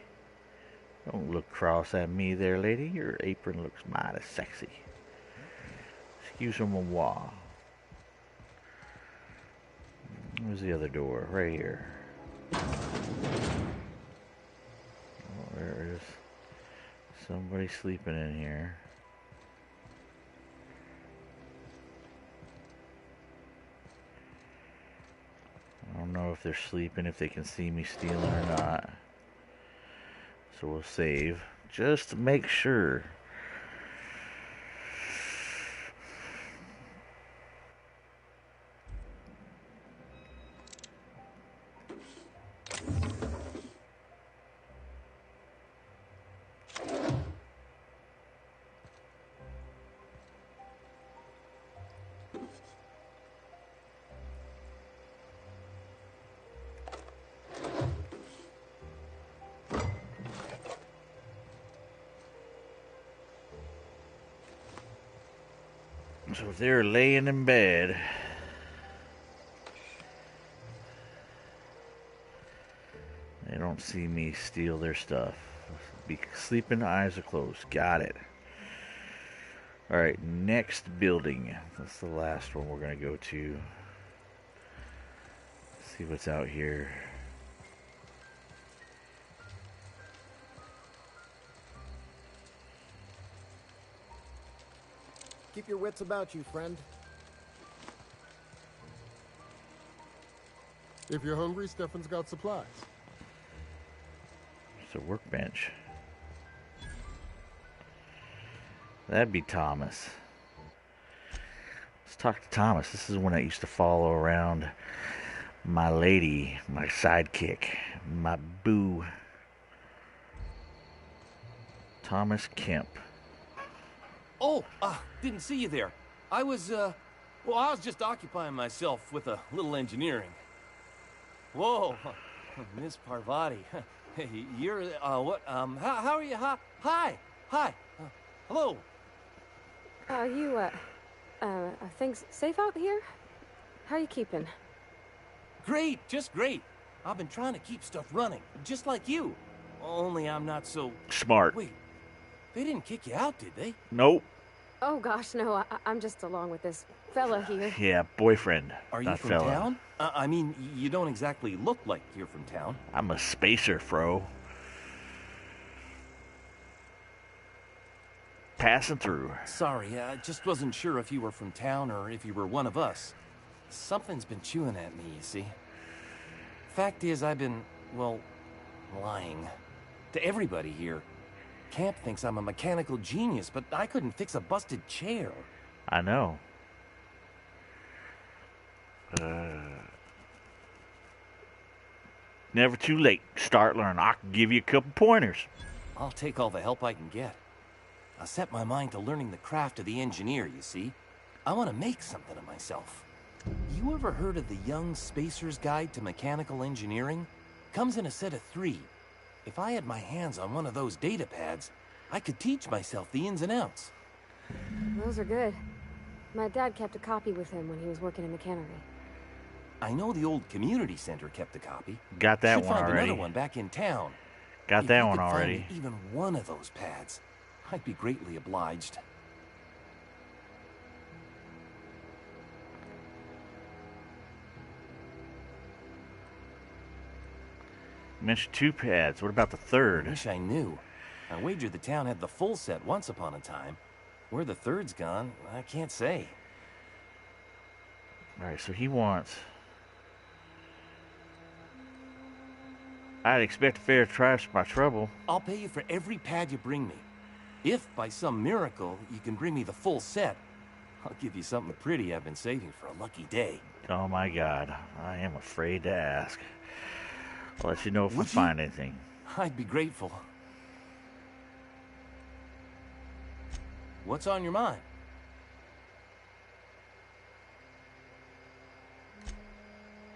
Don't look cross at me there, lady. Your apron looks mighty sexy. Excuse-moi. Where's the other door? Right here. Oh, there is somebody sleeping in here. I don't know if they're sleeping, if they can see me stealing or not. So we'll save, just to make sure. So they're laying in bed. They don't see me steal their stuff. Be sleeping, eyes are closed. Got it. Alright, next building. That's the last one we're going to go to. See what's out here.
Keep your wits about you, friend.
If you're hungry, Stefan's got supplies.
It's a workbench. That'd be Thomas. Let's talk to Thomas. This is when I used to follow around my lady, my sidekick, my boo. Thomas Kemp.
Oh, didn't see you there. I was just occupying myself with a little engineering. Whoa, Miss Parvati. Hey, you're, what, how are you? Hi, hello.
Are you, are things safe out here? How are you keeping?
Great, just great. I've been trying to keep stuff running, just like you. Only I'm not so...
Smart.
Wait, they didn't kick you out, did they?
Nope.
Oh gosh, no, I'm just along with this fella here.
Yeah, boyfriend.
Are you
not
from
fella.
town? I mean, you don't exactly look like you're from town.
I'm a spacer, fro. Passing through.
Sorry, I just wasn't sure if you were from town or if you were one of us. Something's been chewing at me, you see. Fact is, I've been, well, lying. To everybody here. Camp thinks I'm a mechanical genius, but I couldn't fix a busted chair.
I know. Never too late. Start learning. I can give you a couple pointers.
I'll take all the help I can get. I set my mind to learning the craft of the engineer, you see. I want to make something of myself. You ever heard of the Young Spacer's Guide to Mechanical Engineering? Comes in a set of 3. If I had my hands on one of those data pads, I could teach myself the ins and outs.
Those are good. My dad kept a copy with him when he was working in the cannery.
I know the old community center kept a copy.
Got that
Should
one
find
already.
another one back in town.
Got
If
that
you
one
could find
already.
me even one of those pads, I'd be greatly obliged.
You mentioned 2 pads. What about the
I
3rd?
wish I knew. I wagered the town had the full set once upon a time. Where the 3rd's gone, I can't say.
Alright, so he wants... I'd expect a fair price for my trouble.
I'll pay you for every pad you bring me. If, by some miracle, you can bring me the full set, I'll give you something pretty I've been saving for a lucky day.
Oh my god. I am afraid to ask. I'll let you know if I
Would you?
find anything.
I'd be grateful. What's on your mind?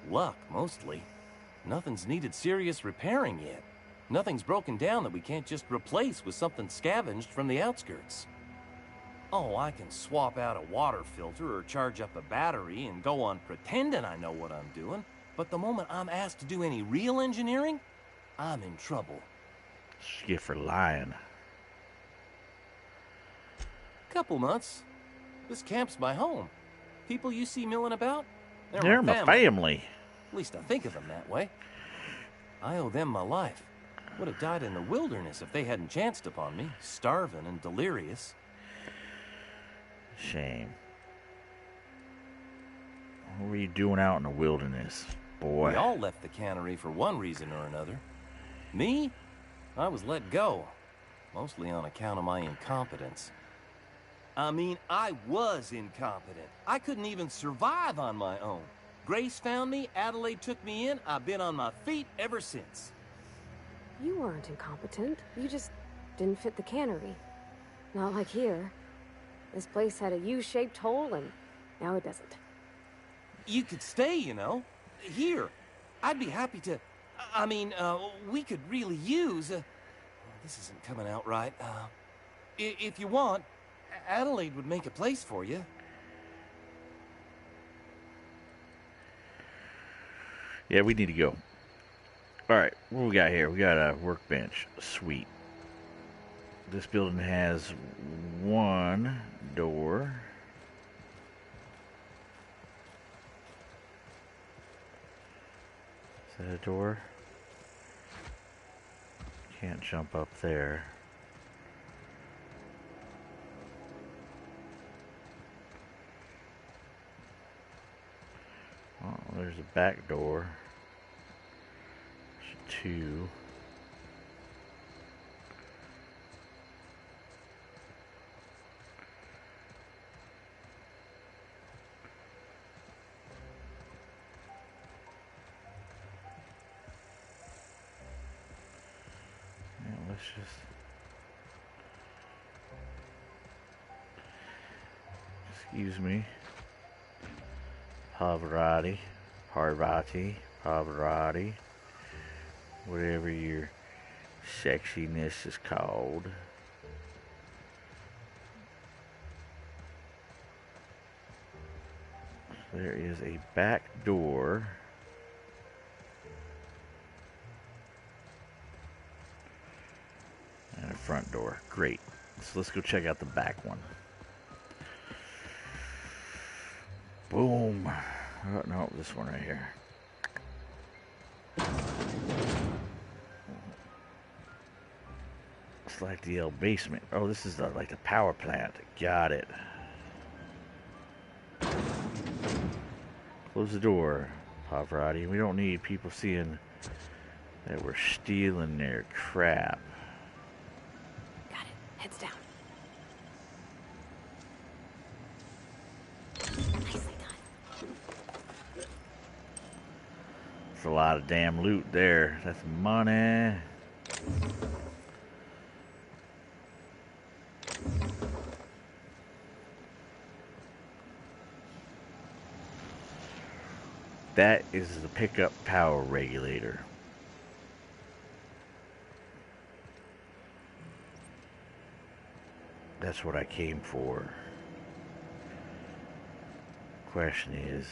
Luck, mostly. Nothing's needed serious repairing yet. Nothing's broken down that we can't just replace with something scavenged from the outskirts. Oh, I can swap out a water filter or charge up a battery and go on pretending I know what I'm doing, but the moment I'm asked to do any real engineering, I'm in trouble.
Shit for lying.
Couple months. This camp's my home. People you see milling about,
They're my family.
At least I think of them that way. I owe them my life. Would have died in the wilderness if they hadn't chanced upon me, starving and delirious.
Shame. What were you doing out in the wilderness, boy?
We all left the cannery for one reason or another. Me? I was let go. Mostly on account of my incompetence. I mean, I was incompetent. I couldn't even survive on my own. Grace found me, Adelaide took me in, I've been on my feet ever since.
You weren't incompetent. You just didn't fit the cannery. Not like here. This place had a U-shaped hole, and now it doesn't.
You could stay, you know. Here. I'd be happy to... I mean, we could really use... this isn't coming out right. If you want, Adelaide would make a place for you.
Yeah, we need to go. Alright, what do we got here? We got a workbench. Sweet. This building has one door. Is that a door? Can't jump up there. Oh, there's a back door. There's two. Yeah, let's just... Excuse me. Pavarotti, Pavarotti, whatever your sexiness is called. There is a back door. And a front door. Great. So let's go check out the back one. Boom. Oh, no, this one right here. It's like the old basement. Oh, this is like the power plant. Got it. Close the door, Pavarotti. We don't need people seeing that we're stealing their crap.
Got it. Heads down. Nicely done.
That's a lot of damn loot there. That's money. That is the pickup power regulator. That's what I came for. Question is,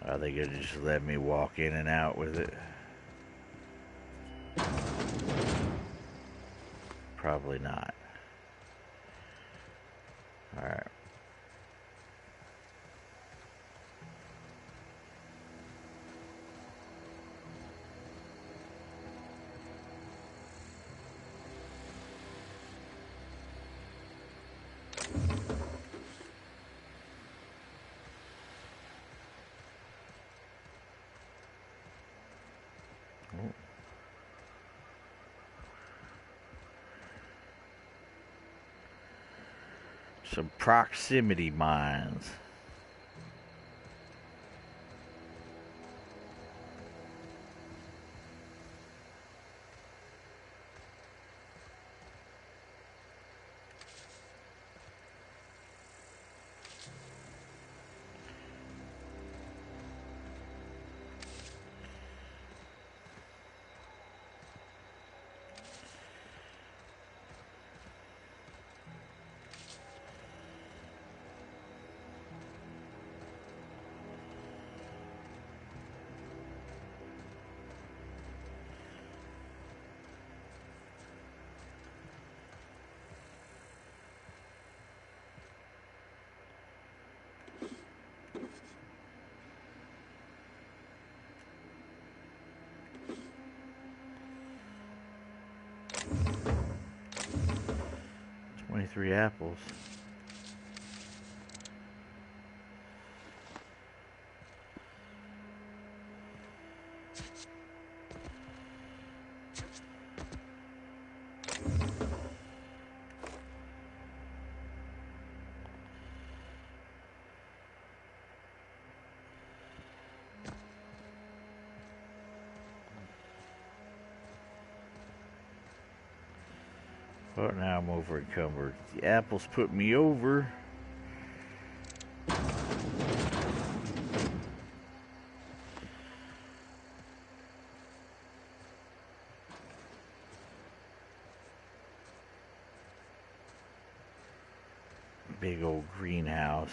are they gonna just let me walk in and out with it? Probably not. Alright. Some proximity mines. Three apples. But now I'm over encumbered. The apples put me over. Big old greenhouse.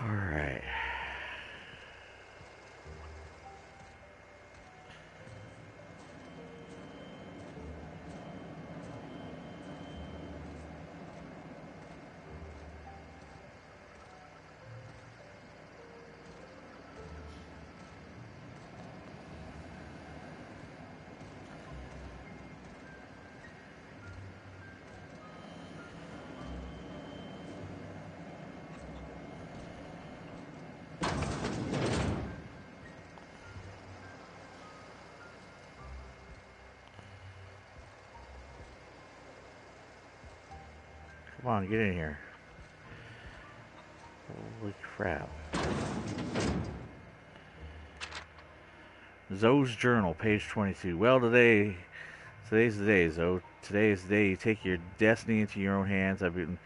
Alright. Come on, get in here. Holy crap. Zoe's journal, page 22. Well, today's the day, Zoe. Today is the day you take your destiny into your own hands. I've been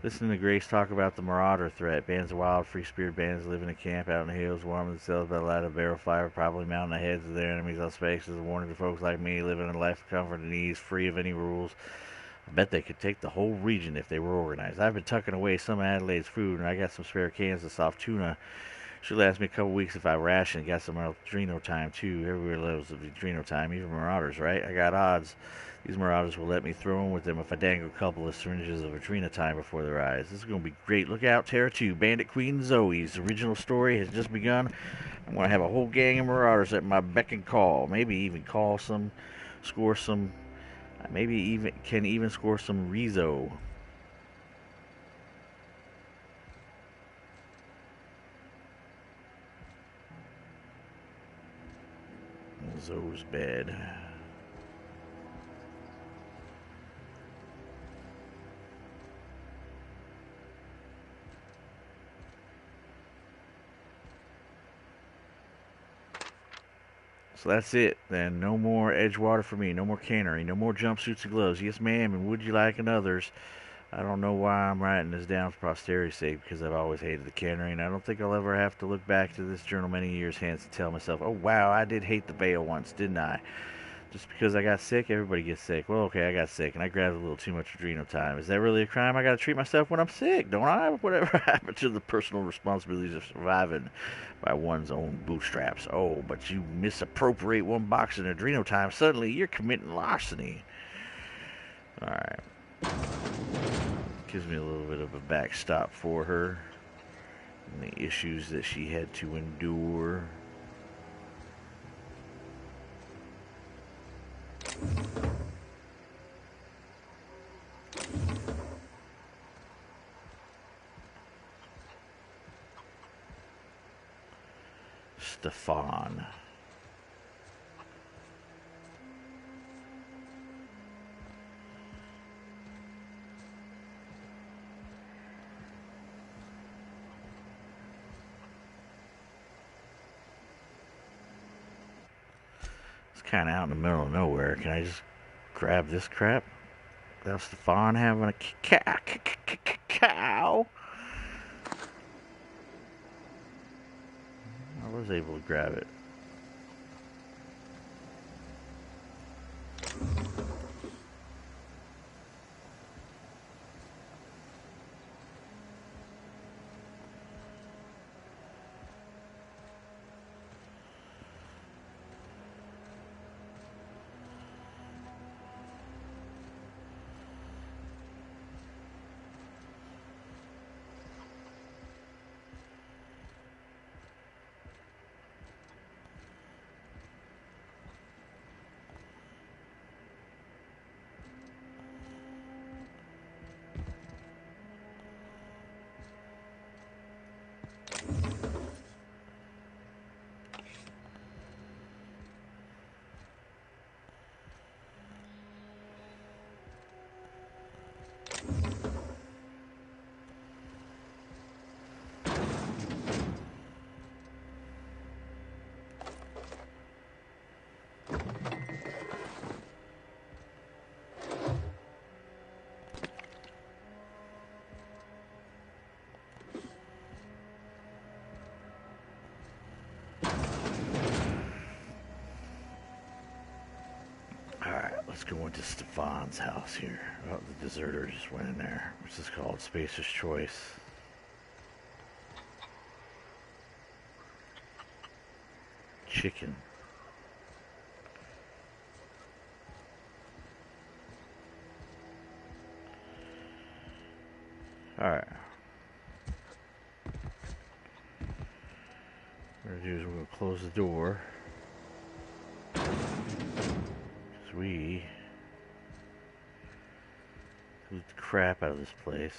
listening to Grace talk about the Marauder threat. Bands of wild, free-spirit bands live in a camp out in the hills, warming themselves by the light of barrel fire, probably mounting the heads of their enemies on space as a warning to folks like me living a life of comfort and ease, free of any rules. I bet they could take the whole region if they were organized. I've been tucking away some of Adelaide's food, and I got some spare cans of soft tuna. Should last me a couple weeks if I ration. Got some Adreno time, too. Everywhere loves Adreno time, even Marauders, right? I got odds. These Marauders will let me throw in with them if I dangle a couple of syringes of Adreno time before their eyes. This is going to be great. Look out, Terra 2, Bandit Queen Zoe's original story has just begun. I'm going to have a whole gang of Marauders at my beck and call. Maybe even score some... Maybe even score some Rezo. Zoe's bed. So that's it, then. No more Edgewater for me. No more cannery. No more jumpsuits and gloves. Yes, ma'am, and would you like and others. I don't know why I'm writing this down for posterity's sake, because I've always hated the cannery, and I don't think I'll ever have to look back to this journal many years hence and tell myself, oh, wow, I did hate the veil once, didn't I? Just because I got sick, everybody gets sick. Well, okay, I got sick, and I grabbed a little too much Adreno time. Is that really a crime? I gotta treat myself when I'm sick, don't I? Whatever happened to the personal responsibilities of surviving by one's own bootstraps? Oh, but you misappropriate one box of Adreno time, suddenly you're committing larceny. Alright. Gives me a little bit of a backstop for her and the issues that she had to endure. Stefan. It's kind of out in the middle of nowhere. Can I just grab this crap? That's Stefan having a cow. I was able to grab it. Let's go into Stefan's house here. Oh, the deserter just went in there. What's this called? Spacer's Choice. chicken. Alright. What we're going to do is we're going to close the door. Because we loot the crap out of this place.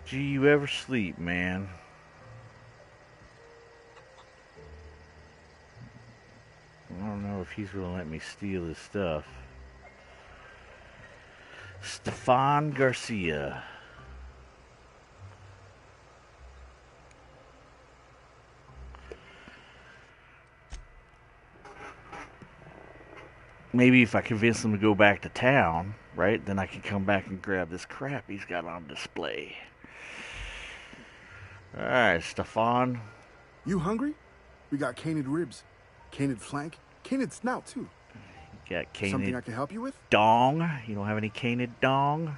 Do you ever sleep, man? I don't know if he's going to let me steal his stuff. Stefan Garcia. Maybe if I convince him to go back to town, right, then I can come back and grab this crap he's got on display. Alright, Stefan.
You hungry? We got canid ribs, canid flank, canid snout too.
You got canid
something I can help you with?
Dong. You don't have any canid dong?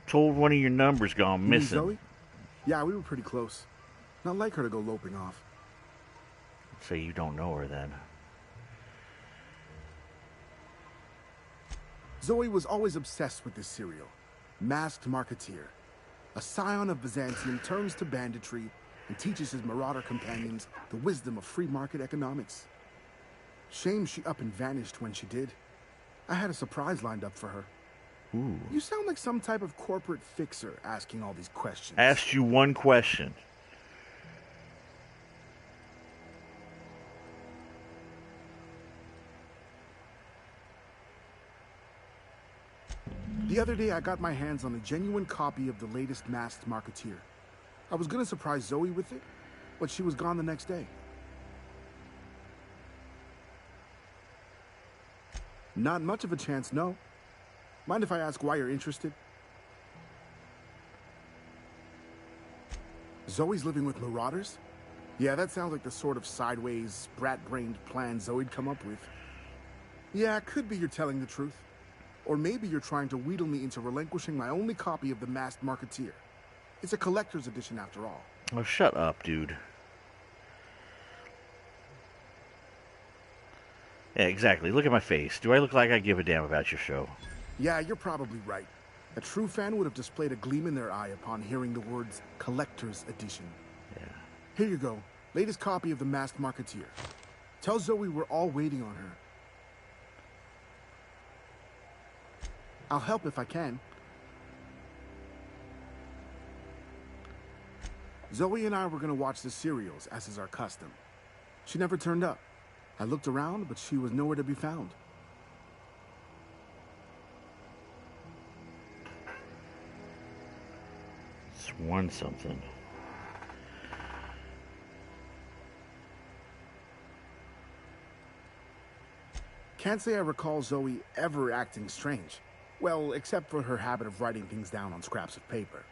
Told one of your numbers gone missing.
Zoe? Yeah, we were pretty close. Not like her to go loping off.
Say you don't know her then.
Zoe was always obsessed with this serial. Masked Marketeer. A scion of Byzantium turns to banditry and teaches his marauder companions the wisdom of free market economics. Shame she up and vanished when she did. I had a surprise lined up for her.
Ooh.
You sound like some type of corporate fixer asking all these questions.
Asked you one question.
The other day, I got my hands on a genuine copy of the latest Masked Marketeer. I was gonna surprise Zoe with it, but she was gone the next day. Not much of a chance, no. Mind if I ask why you're interested? Zoe's living with marauders? Yeah, that sounds like the sort of sideways, brat-brained plan Zoe'd come up with. Yeah, it could be you're telling the truth. Or maybe you're trying to wheedle me into relinquishing my only copy of the Masked Marketeer. It's a collector's edition after all.
Oh, shut up, dude. Yeah, exactly. Look at my face. Do I look like I give a damn about your show?
Yeah, you're probably right. A true fan would have displayed a gleam in their eye upon hearing the words collector's edition.
Yeah.
Here you go. Latest copy of the Masked Marketeer. Tell Zoe we're all waiting on her. I'll help if I can. Zoe and I were gonna watch the serials, as is our custom. She never turned up. I looked around, but she was nowhere to be found.
Sworn something.
Can't say I recall Zoe ever acting strange. Well, except for her habit of writing things down on scraps of paper.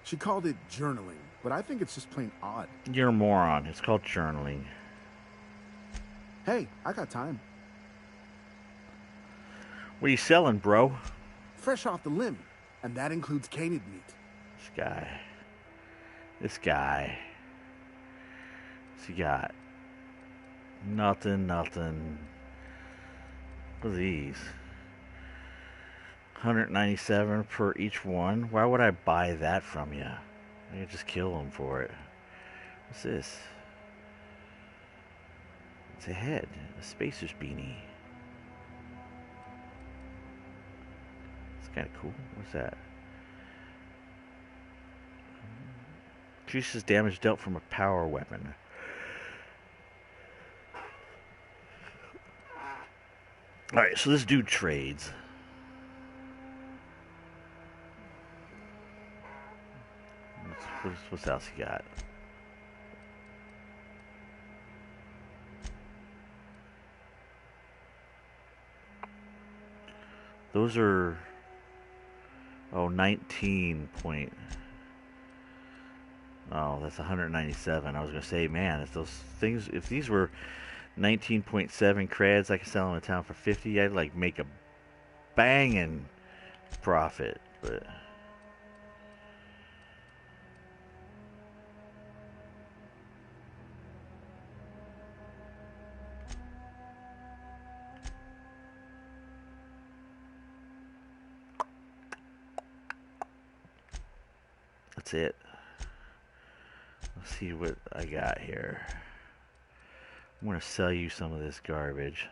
She called it journaling, but I think it's just plain odd.
You're a moron. It's called journaling.
Hey, I got time.
What are you selling, bro?
Fresh off the limb, and that includes canid meat.
This guy. This guy. What's he got? Nothing. What are these? 197 per each one. Why would I buy that from you? I could just kill them for it. What's this? It's a head, a spacer's beanie. It's kind of cool. What's that? Increases damage dealt from a power weapon. Alright, so this dude trades. What else he got? Those are 19 point. Oh, that's 197. I was gonna say, man, if those things, if these were 19.7 creds, I could sell them in town for 50. I'd like make a banging profit, but. That's it. Let's see what I got here. I'm going to sell you some of this garbage.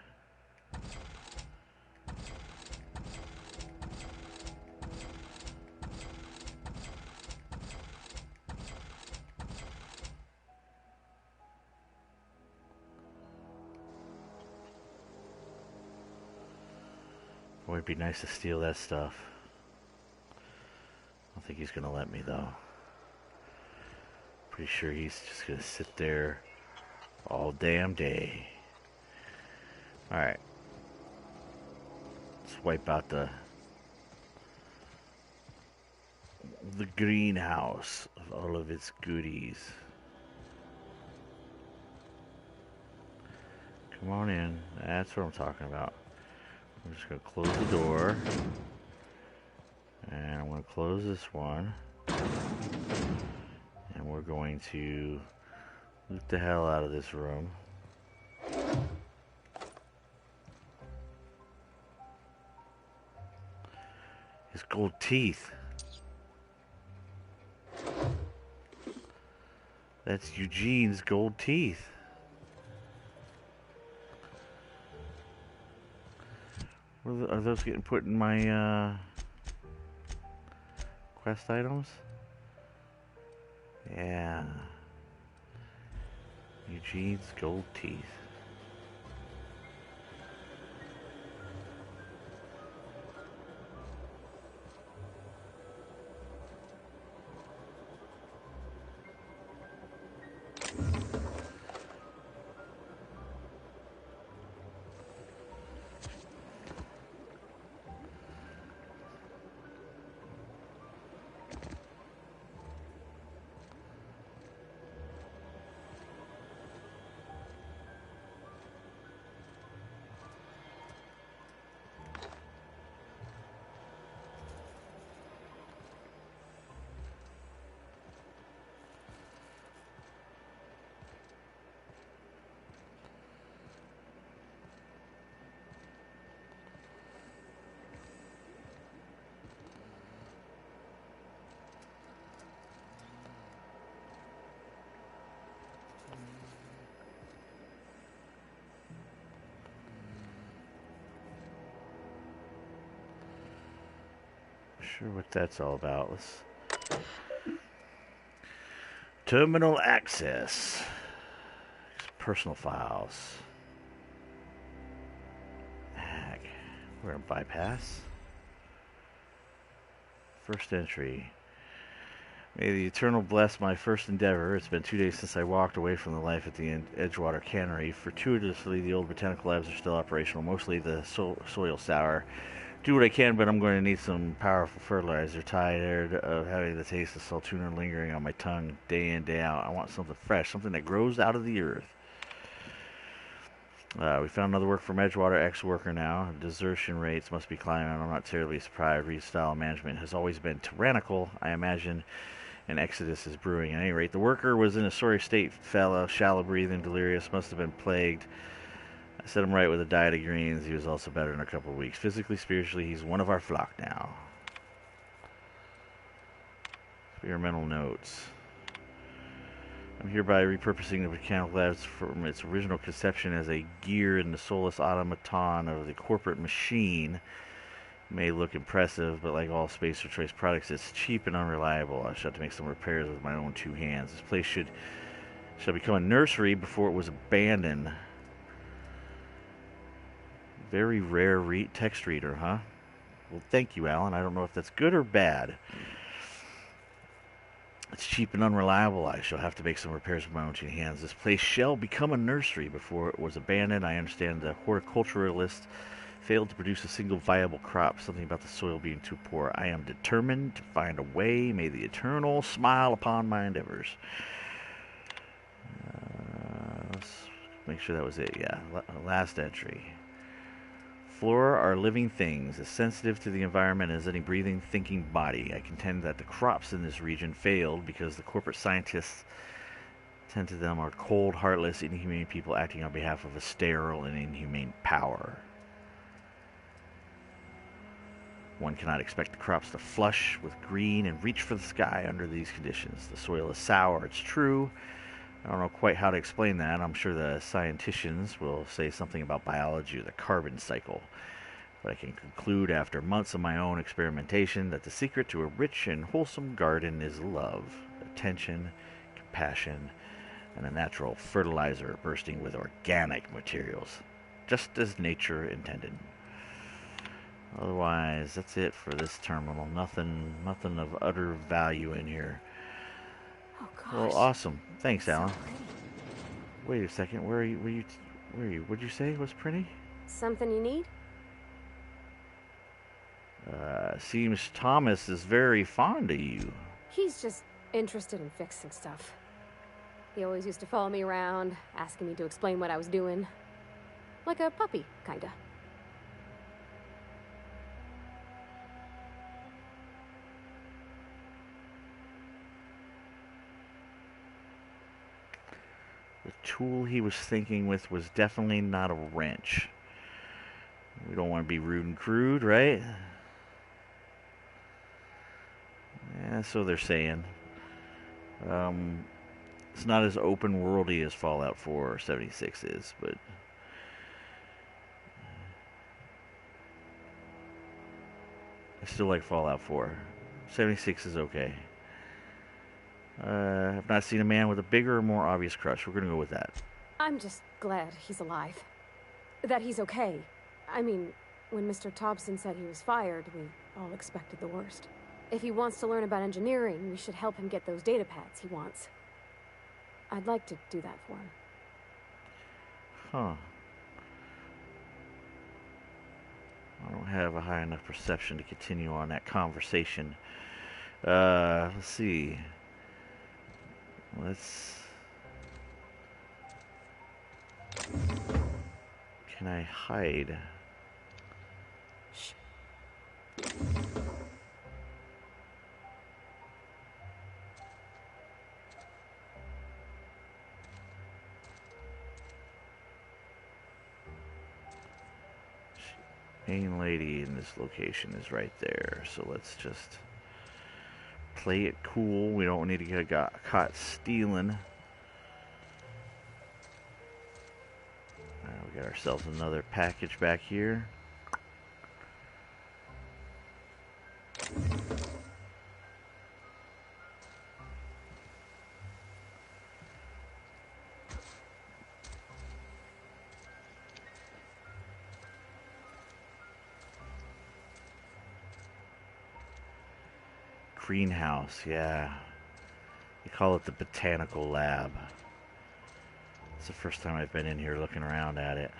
Boy, it'd be nice to steal that stuff. I don't think he's going to let me, though. Pretty sure he's just going to sit there all damn day. Alright. Let's wipe out the greenhouse of all of its goodies. Come on in. That's what I'm talking about. I'm just going to close the door. And I'm going to close this one. And we're going to loot the hell out of this room. His gold teeth. That's Eugene's gold teeth. Are those getting put in my quest items? Yeah. Eugene's gold teeth. Sure what that's all about. Terminal access. Personal files. Heck. We're gonna bypass. First entry. May the Eternal bless my first endeavor. It's been 2 days since I walked away from the life at the Edgewater Cannery. Fortuitously, the old botanical labs are still operational, mostly the soil sour. Do what I can, but I'm going to need some powerful fertilizer. Tired of having the taste of saltuna lingering on my tongue day in, day out. I want something fresh, something that grows out of the earth. We found another work from Edgewater, ex-worker now. Desertion rates must be climbing. I'm not terribly surprised. Restyle management has always been tyrannical. I imagine an exodus is brewing. At any rate, the worker was in a sorry state, fellow, shallow-breathing, delirious, must have been plagued. I set him right with a diet of greens. He was also better in a couple of weeks. Physically, spiritually, he's one of our flock now. Experimental notes. I'm hereby repurposing the mechanical labs from its original conception as a gear in the soulless automaton of the corporate machine. May look impressive, but like all Spacer Choice products, it's cheap and unreliable. I shall have to make some repairs with my own 2 hands. This place shall become a nursery before it was abandoned. Very rare text reader, huh? Well, thank you, Alan. I don't know if that's good or bad. It's cheap and unreliable. I shall have to make some repairs with my own 2 hands. This place shall become a nursery before it was abandoned. I understand the horticulturalist failed to produce a single viable crop. Something about the soil being too poor. I am determined to find a way. May the Eternal smile upon my endeavors. Let's make sure that was it. Yeah, last entry. Flora are living things, as sensitive to the environment as any breathing, thinking body. I contend that the crops in this region failed because the corporate scientists tend to them are cold, heartless, inhumane people acting on behalf of a sterile and inhumane power. One cannot expect the crops to flush with green and reach for the sky under these conditions. The soil is sour, it's true. I don't know quite how to explain that. I'm sure the scienticians will say something about biology or the carbon cycle. But I can conclude after months of my own experimentation that the secret to a rich and wholesome garden is love, attention, compassion, and a natural fertilizer bursting with organic materials, just as nature intended. Otherwise, that's it for this terminal. Nothing of utter value in here.
Oh gosh.
Well, awesome. Thanks, Alan. Wait a second. Where are you? Where are you? What'd you say was pretty?
Something you need?
Seems Thomas is very fond of you.
He's just interested in fixing stuff. He always used to follow me around, asking me to explain what I was doing. Like a puppy, kinda.
The tool he was thinking with was definitely not a wrench. We don't want to be rude and crude, right? Yeah, so they're saying. It's not as open worldy as Fallout 4 or 76 is, but I still like Fallout 4. 76 is okay. I've not seen a man with a bigger or more obvious crush. We're going to go with that.
I'm just glad he's alive. That he's okay. I mean, when Mr. Thompson said he was fired, we all expected the worst. If he wants to learn about engineering, we should help him get those data pads he wants. I'd like to do that for him.
Huh. I don't have a high enough perception to continue on that conversation. Let's see. Can I hide?
Shh.
Main lady in this location is right there, so let's just play it cool. We don't need to get caught stealing. We got ourselves another package back here. Greenhouse, yeah. They call it the Botanical Lab. It's the first time I've been in here looking around at it.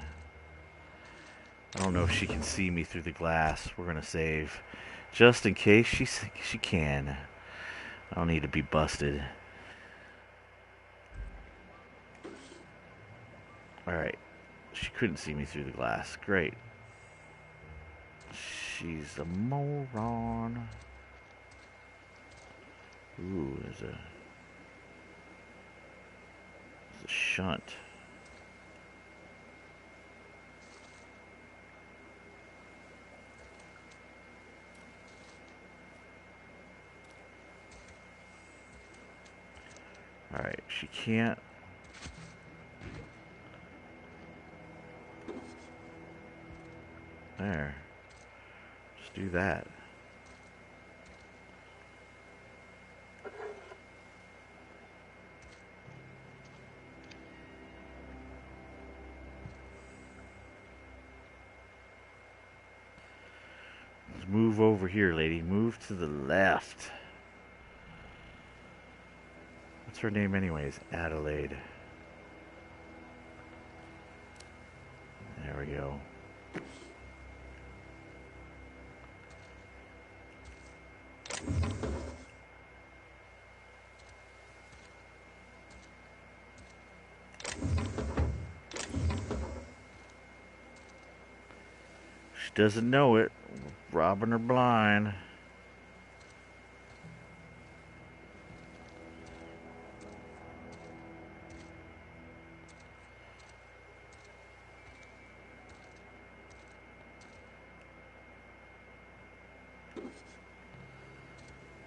I don't know if she can see me through the glass. We're gonna save. Just in case she can. I don't need to be busted. Alright. She couldn't see me through the glass. Great. She's a moron. Ooh, there's a shunt. Alright, Alright, she can't. There. Just do that. Let's move over here, lady. Move to the left. What's her name anyways? Adelaide. There we go. She doesn't know it. Robbing her blind.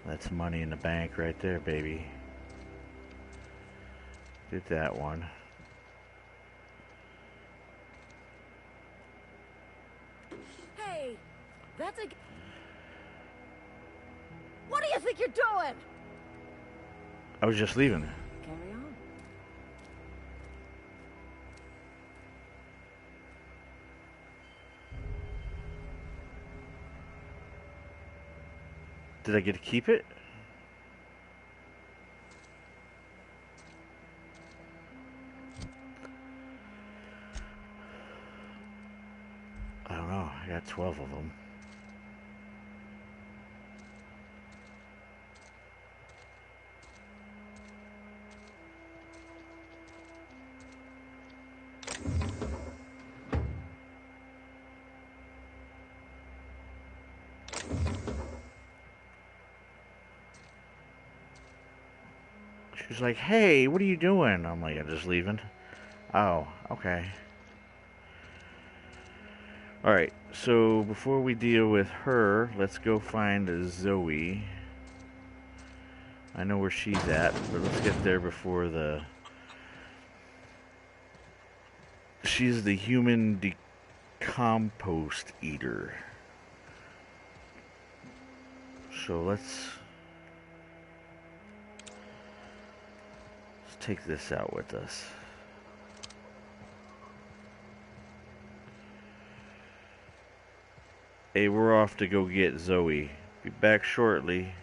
That's money in the bank right there, baby. Did that one.
Hey, that's a... What do you think you're doing?
I was just leaving.
Carry on.
Did I get to keep it? I don't know. I got 12 of them. She's like, hey, what are you doing? I'm like, I'm just leaving. Oh, okay. Alright, so before we deal with her, let's go find Zoe. I know where she's at, but let's get there before the... She's the human decompost eater. So let's take this out with us. Hey, we're off to go get Zoe. Be back shortly.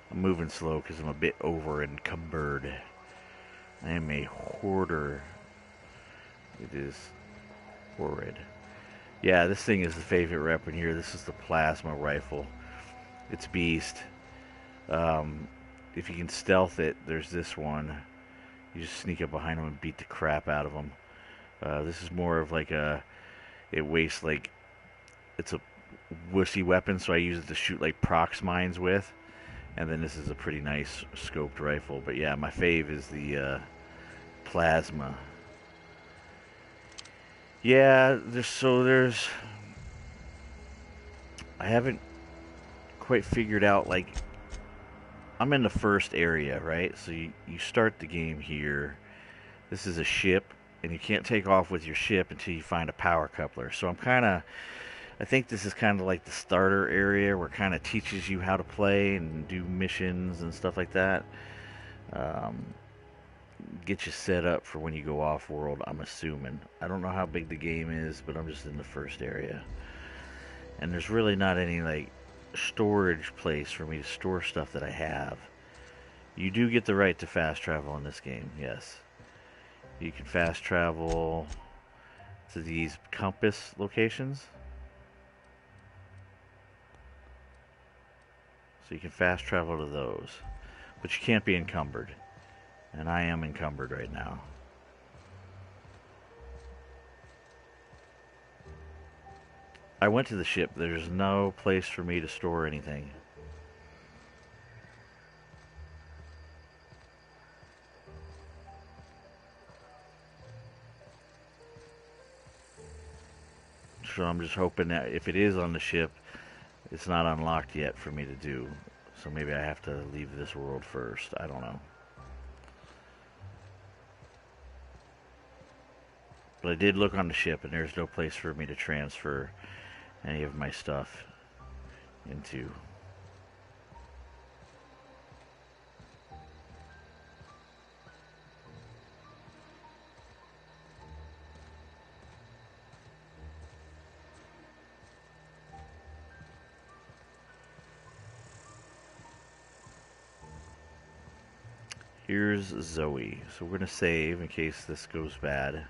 I'm moving slow because I'm a bit over encumbered. I am a hoarder. It is horrid. Yeah, this thing is the favorite weapon here. This is the plasma rifle. It's beast. If you can stealth it, there's this one. You just sneak up behind them and beat the crap out of them. This is more of like a... It wastes like... It's a wussy weapon, so I use it to shoot like prox mines with. And then this is a pretty nice scoped rifle. But yeah, my fave is the plasma. Yeah, there's... I haven't quite figured out, like... I'm in the first area, right? So you start the game here. This is a ship, and you can't take off with your ship until you find a power coupler. So I think this is kind of like the starter area where it kind of teaches you how to play and do missions and stuff like that. Get you set up for when you go off-world, I'm assuming. I don't know how big the game is, but I'm just in the first area. And there's really not any, like, storage place for me to store stuff that I have. You do get the right to fast travel in this game, yes. You can fast travel to these compass locations. So you can fast travel to those. But you can't be encumbered. And I am encumbered right now. I went to the ship. There's no place for me to store anything. So I'm just hoping that if it is on the ship, it's not unlocked yet for me to do. So maybe I have to leave this world first. I don't know. But I did look on the ship, and there's no place for me to transfer any of my stuff into. Here's Zoe. So we're going to save in case this goes bad.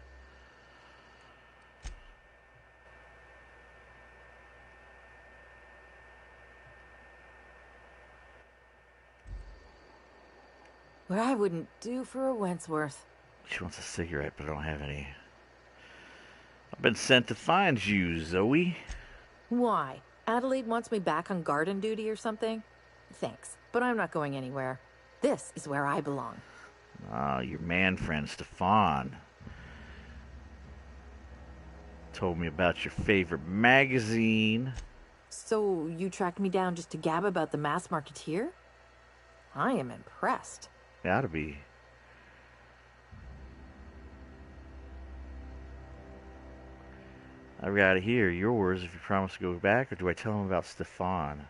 What I wouldn't do for a Wentworth.
She wants a cigarette, but I don't have any. I've been sent to find you, Zoe.
Why? Adelaide wants me back on garden duty or something? Thanks, but I'm not going anywhere. This is where I belong.
Ah, your man friend, Stefan. Told me about your favorite magazine.
So you tracked me down just to gab about the mass marketeer? I am impressed.
Gotta be. I've got to hear yours if you promise to go back, or do I tell him about Stefan?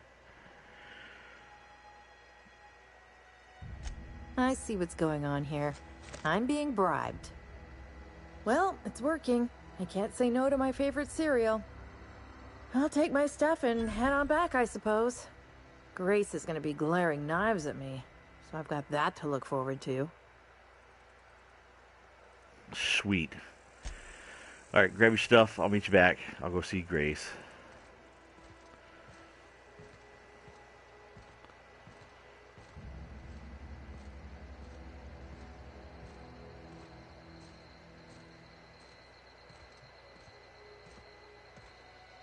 I see what's going on here. I'm being bribed. Well, it's working. I can't say no to my favorite cereal. I'll take my stuff and head on back, I suppose. Grace is going to be glaring knives at me, so I've got that to look forward to.
Sweet. Alright, grab your stuff. I'll meet you back. I'll go see Grace.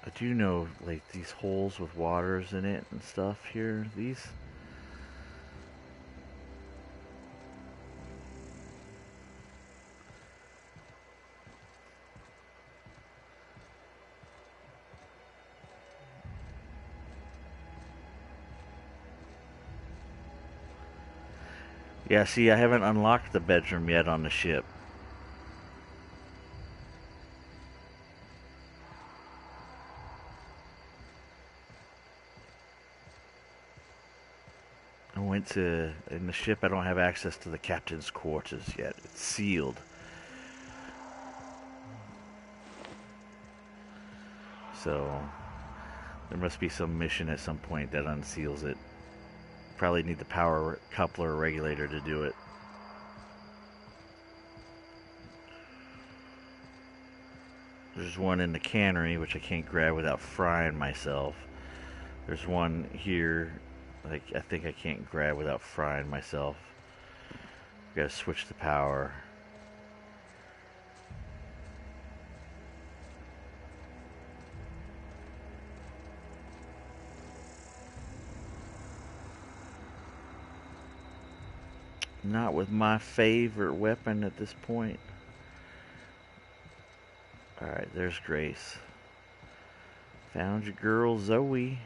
I do know, like, these holes with waters in it and stuff here, these. Yeah, see, I haven't unlocked the bedroom yet on the ship. I went to, in the ship I don't have access to the captain's quarters yet. It's sealed. So, there must be some mission at some point that unseals it. Probably need the power coupler regulator to do it. There's one in the cannery, which I can't grab without frying myself. There's one here, like, I think I can't grab without frying myself. Gotta switch the power. Not with my favorite weapon at this point. Alright, there's Grace. Found your girl, Zoe.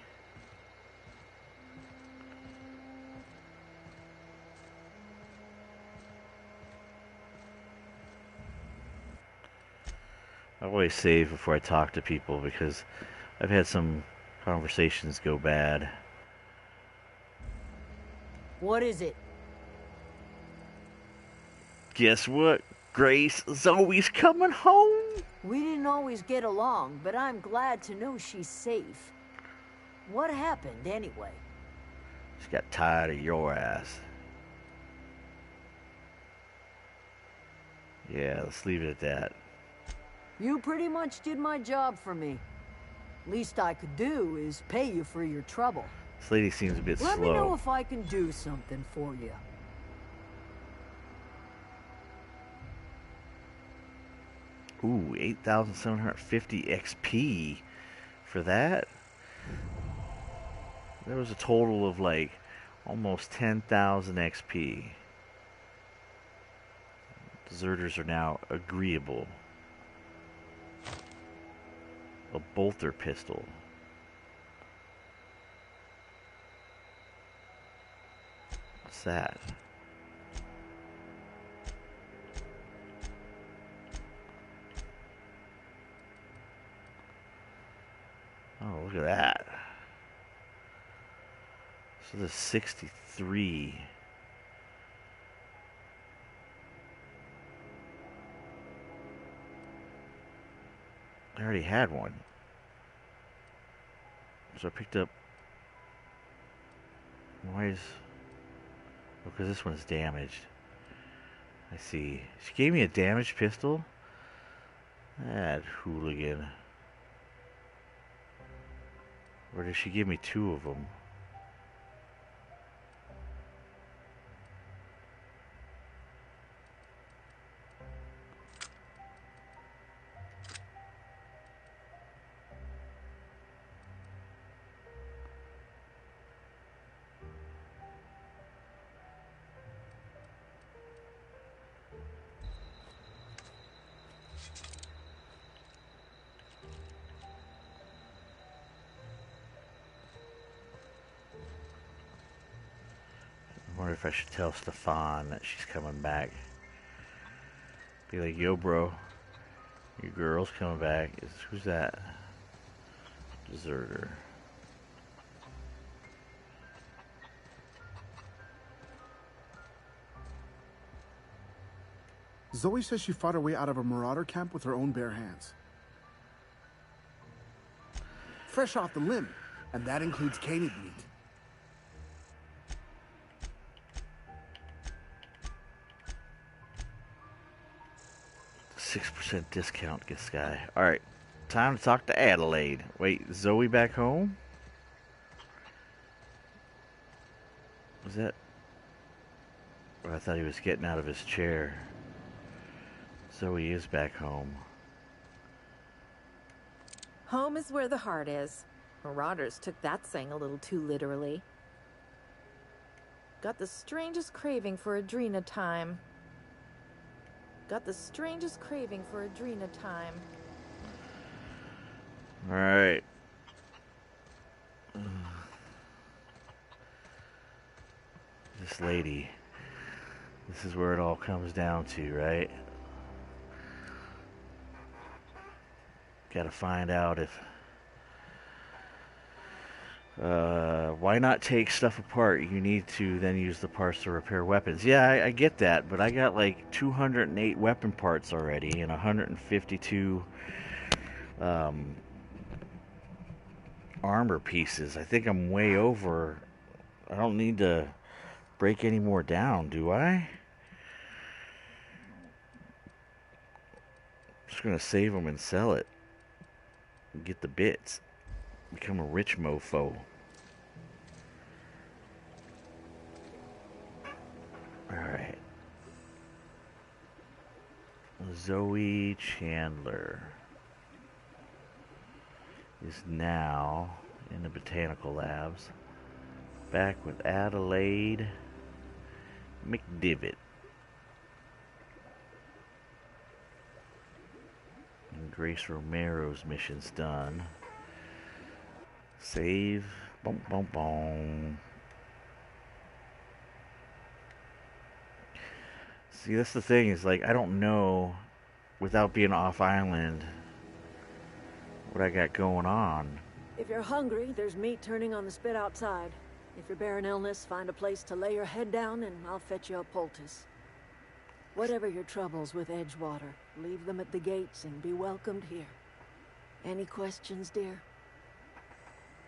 I always save before I talk to people because I've had some conversations go bad.
What is it?
Guess what, Grace? Zoe's coming home.
We didn't always get along, but I'm glad to know she's safe. What happened, anyway?
She got tired of your ass. Yeah, let's leave it at that.
You pretty much did my job for me. Least I could do is pay you for your trouble.
This lady seems a bit slow.
Let me know if I can do something for you.
Ooh, 8,750 XP for that. There was a total of like almost 10,000 XP. Deserters are now agreeable. A bolter pistol. What's that? Oh, look at that. So the 63. I already had one. So I picked up... Why is... Oh, because this one's damaged. I see. She gave me a damaged pistol? That hooligan. Or did she give me two of them? I wonder if I should tell Stefan that she's coming back. Be like, yo, bro, your girl's coming back. Who's that? Deserter.
Zoe says she fought her way out of a marauder camp with her own bare hands. Fresh off the limb, and that includes canid meat.
6% discount, this guy. Alright, time to talk to Adelaide. Wait, Zoe back home? Was that... Oh, I thought he was getting out of his chair. Zoe is back home.
Home is where the heart is. Marauders took that saying a little too literally. Got the strangest craving for Adrena time. Got the strangest craving for Adrena time.
Alright. This lady. This is where it all comes down to, right? Gotta find out if... why not take stuff apart? You need to then use the parts to repair weapons. Yeah, I get that, but I got like 208 weapon parts already and 152 armor pieces. I think I'm way over. I don't need to break any more down, do I? I'm just gonna save them and sell it. And get the bits. Become a rich mofo. Alright. Zoe Chandler is now in the botanical labs. Back with Adelaide McDivitt. And Grace Romero's mission's done. Save. Boom, boom, boom. See, that's the thing, is like, I don't know, without being off island, what I got going on.
If you're hungry, there's meat turning on the spit outside. If you're bearing illness, find a place to lay your head down and I'll fetch you a poultice. Whatever your troubles with Edgewater, leave them at the gates and be welcomed here. Any questions, dear?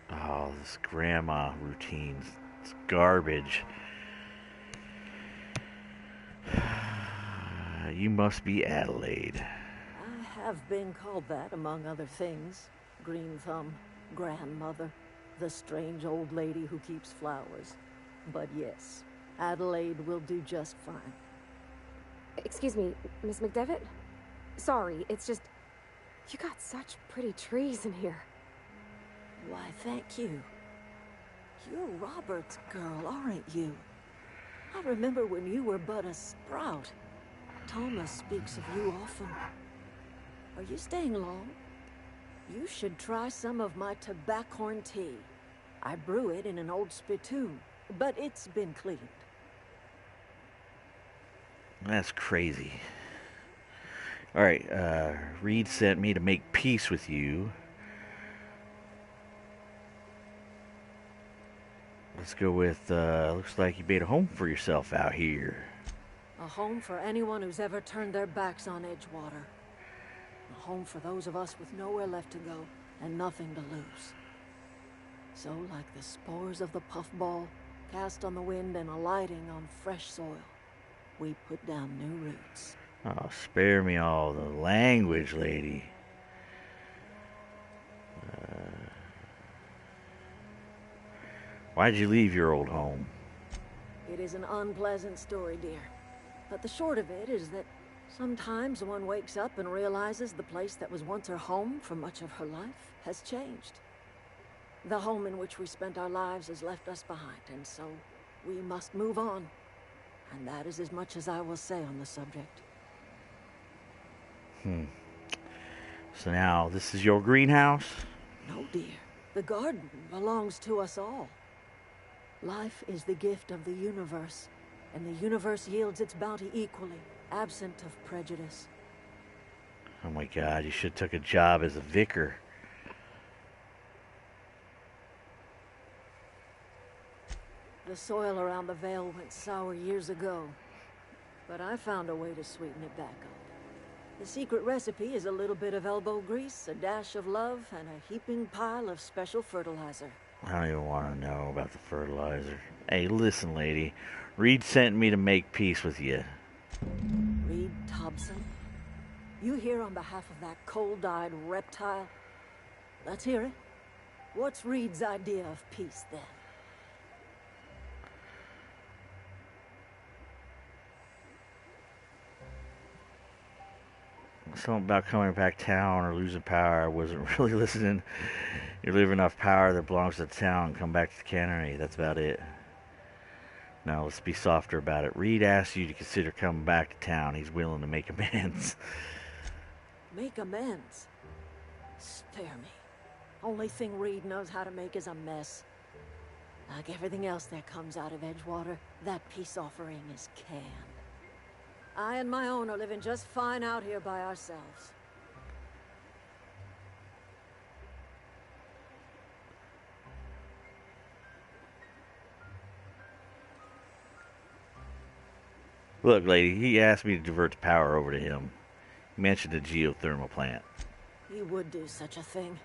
Oh, this grandma routine. It's garbage. You must be Adelaide.
I have been called that, among other things. Green Thumb, grandmother, the strange old lady who keeps flowers. But yes, Adelaide will do just fine.
Excuse me, Miss McDevitt? Sorry, it's just... You got such pretty trees in here.
Why, thank you. You're Robert's girl, aren't you? I remember when you were but a sprout. Thomas speaks of you often. Are you staying long? You should try some of my tobaccorn tea. I brew it in an old spittoon, but it's been cleaned.
That's crazy. Alright, Reed sent me to make peace with you. Let's go with, looks like you made a home for yourself out here.
A home for anyone who's ever turned their backs on Edgewater. A home for those of us with nowhere left to go and nothing to lose. So, like the spores of the puffball, cast on the wind and alighting on fresh soil, we put down new roots.
Oh, spare me all the language, lady. Why'd you leave your old home?
It is an unpleasant story, dear. But the short of it is that sometimes one wakes up and realizes the place that was once her home for much of her life has changed. The home in which we spent our lives has left us behind, and so we must move on. And that is as much as I will say on the subject.
So now, this is your greenhouse?
No, dear. The garden belongs to us all. Life is the gift of the universe, and the universe yields its bounty equally, absent of prejudice.
Oh my God, you should have took a job as a vicar.
The soil around the Vale went sour years ago, but I found a way to sweeten it back up. The secret recipe is a little bit of elbow grease, a dash of love, and a heaping pile of special fertilizer.
I don't even want to know about the fertilizer. Hey, listen, lady. Reed sent me to make peace with you.
Reed Thompson? You here on behalf of that cold-eyed reptile? Let's hear it. What's Reed's idea of peace, then?
Something about coming back town or losing power. I wasn't really listening. You leave enough power that belongs to the town, come back to the cannery. That's about it. Now let's be softer about it. Reed asked you to consider coming back to town. He's willing to make amends.
Make amends? Spare me. Only thing Reed knows how to make is a mess. Like everything else that comes out of Edgewater, that peace offering is canned. I and my own are living just fine out here by ourselves.
Look, lady, he asked me to divert the power over to him. He mentioned a geothermal plant.
He would do such a thing.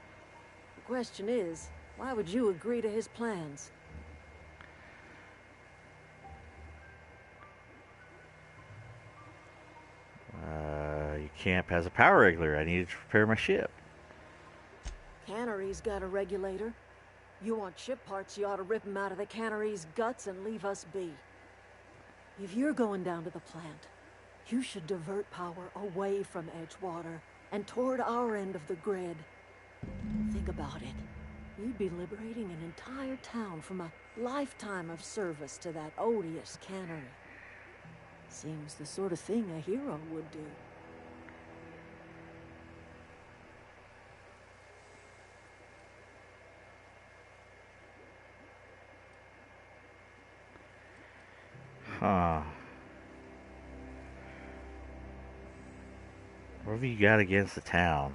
The question is, why would you agree to his plans?
Your camp has a power regulator. I needed to repair my ship.
Cannery's got a regulator. You want ship parts, you ought to rip them out of the cannery's guts and leave us be. If you're going down to the plant, you should divert power away from Edgewater and toward our end of the grid. Think about it. You'd be liberating an entire town from a lifetime of service to that odious cannery. Seems the sort of thing a hero would do.
Huh. What have you got against the town?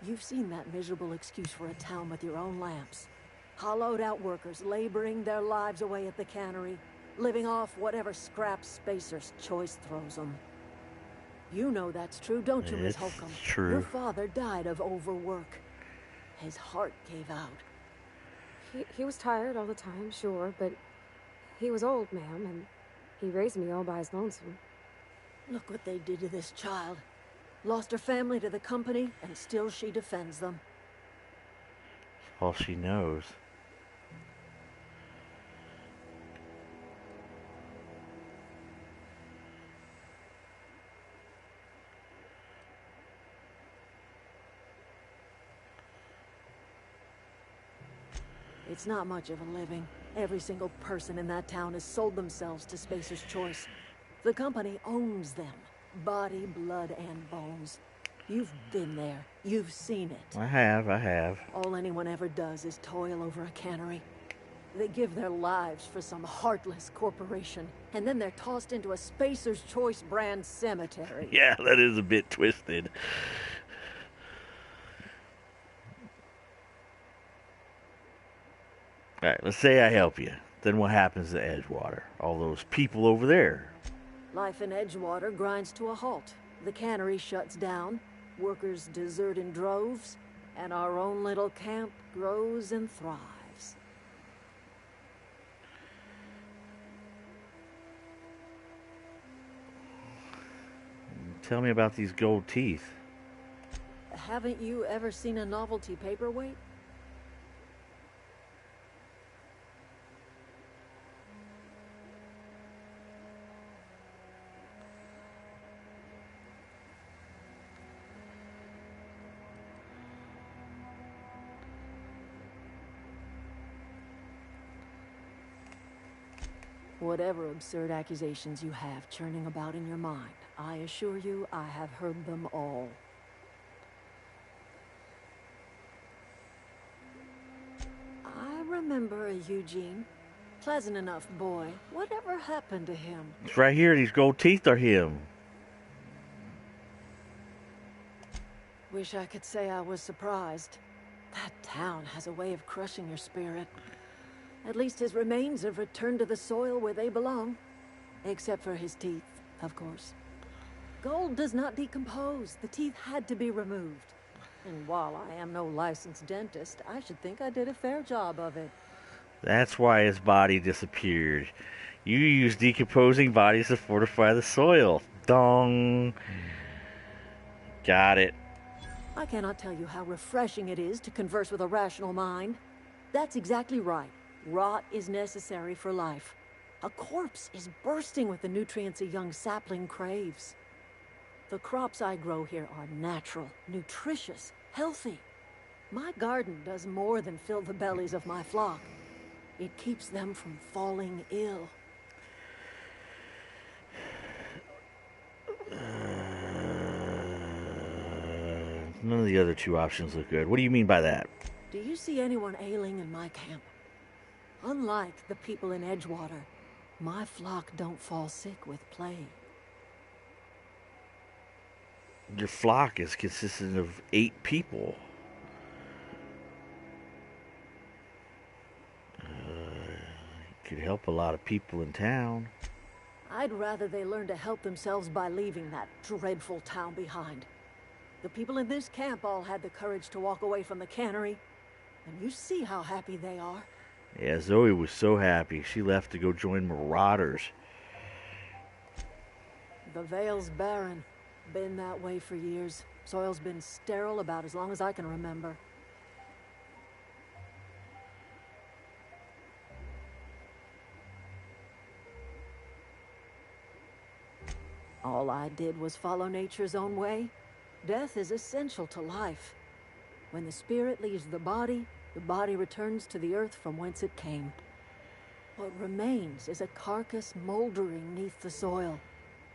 You've seen that miserable excuse for a town with your own lamps. Hollowed out workers laboring their lives away at the cannery, living off whatever scrap Spacer's Choice throws them. You know that's true, don't you, Miss Holcomb?
It's true.
Your father died of overwork. His heart gave out.
He was tired all the time, sure, but he was old, ma'am, and he raised me all by his lonesome.
Look what they did to this child. Lost her family to the company, and still she defends them.
All she knows.
It's not much of a living. Every single person in that town has sold themselves to Spacer's Choice. The company owns them. Body, blood, and bones. You've been there. You've seen it.
I have.
All anyone ever does is toil over a cannery. They give their lives for some heartless corporation, and then they're tossed into a Spacer's Choice brand cemetery.
Yeah, that is a bit twisted. Alright, let's say I help you. Then what happens to Edgewater? All those people over there.
Life in Edgewater grinds to a halt. The cannery shuts down, workers desert in droves, and our own little camp grows and thrives.
Tell me about these gold teeth.
Haven't you ever seen a novelty paperweight? Whatever absurd accusations you have churning about in your mind, I assure you I have heard them all. I remember a Eugene. Pleasant enough boy. Whatever happened to him?
It's right here. These gold teeth are him.
Wish I could say I was surprised. That town has a way of crushing your spirit. At least his remains have returned to the soil where they belong. Except for his teeth, of course. Gold does not decompose. The teeth had to be removed. And while I am no licensed dentist, I should think I did a fair job of it.
That's why his body disappeared. You use decomposing bodies to fortify the soil. Dong. Got it.
I cannot tell you how refreshing it is to converse with a rational mind. That's exactly right. Rot is necessary for life. A corpse is bursting with the nutrients a young sapling craves. The crops I grow here are natural, nutritious, healthy. My garden does more than fill the bellies of my flock. It keeps them from falling ill.
None of the other two options look good. What do you mean by that?
Do you see anyone ailing in my camp? Unlike the people in Edgewater, my flock don't fall sick with plague.
Your flock is consistent of 8 people. Could help a lot of people in town.
I'd rather they learn to help themselves by leaving that dreadful town behind. The people in this camp all had the courage to walk away from the cannery, and you see how happy they are.
Yeah, Zoe was so happy. She left to go join Marauders.
The Vale's barren. Been that way for years. Soil's been sterile about as long as I can remember. All I did was follow nature's own way. Death is essential to life. When the spirit leaves the body returns to the earth from whence it came. What remains is a carcass moldering neath the soil.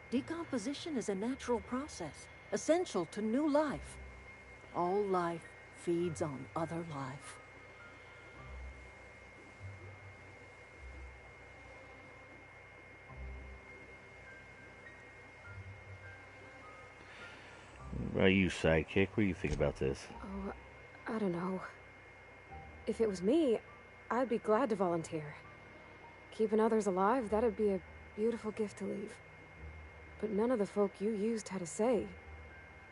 Decomposition is a natural process, essential to new life. All life feeds on other life.
What about you, sidekick? What do you think about this?
Oh, I don't know. If it was me, I'd be glad to volunteer. Keeping others alive, that'd be a beautiful gift to leave. But none of the folk you used had a say.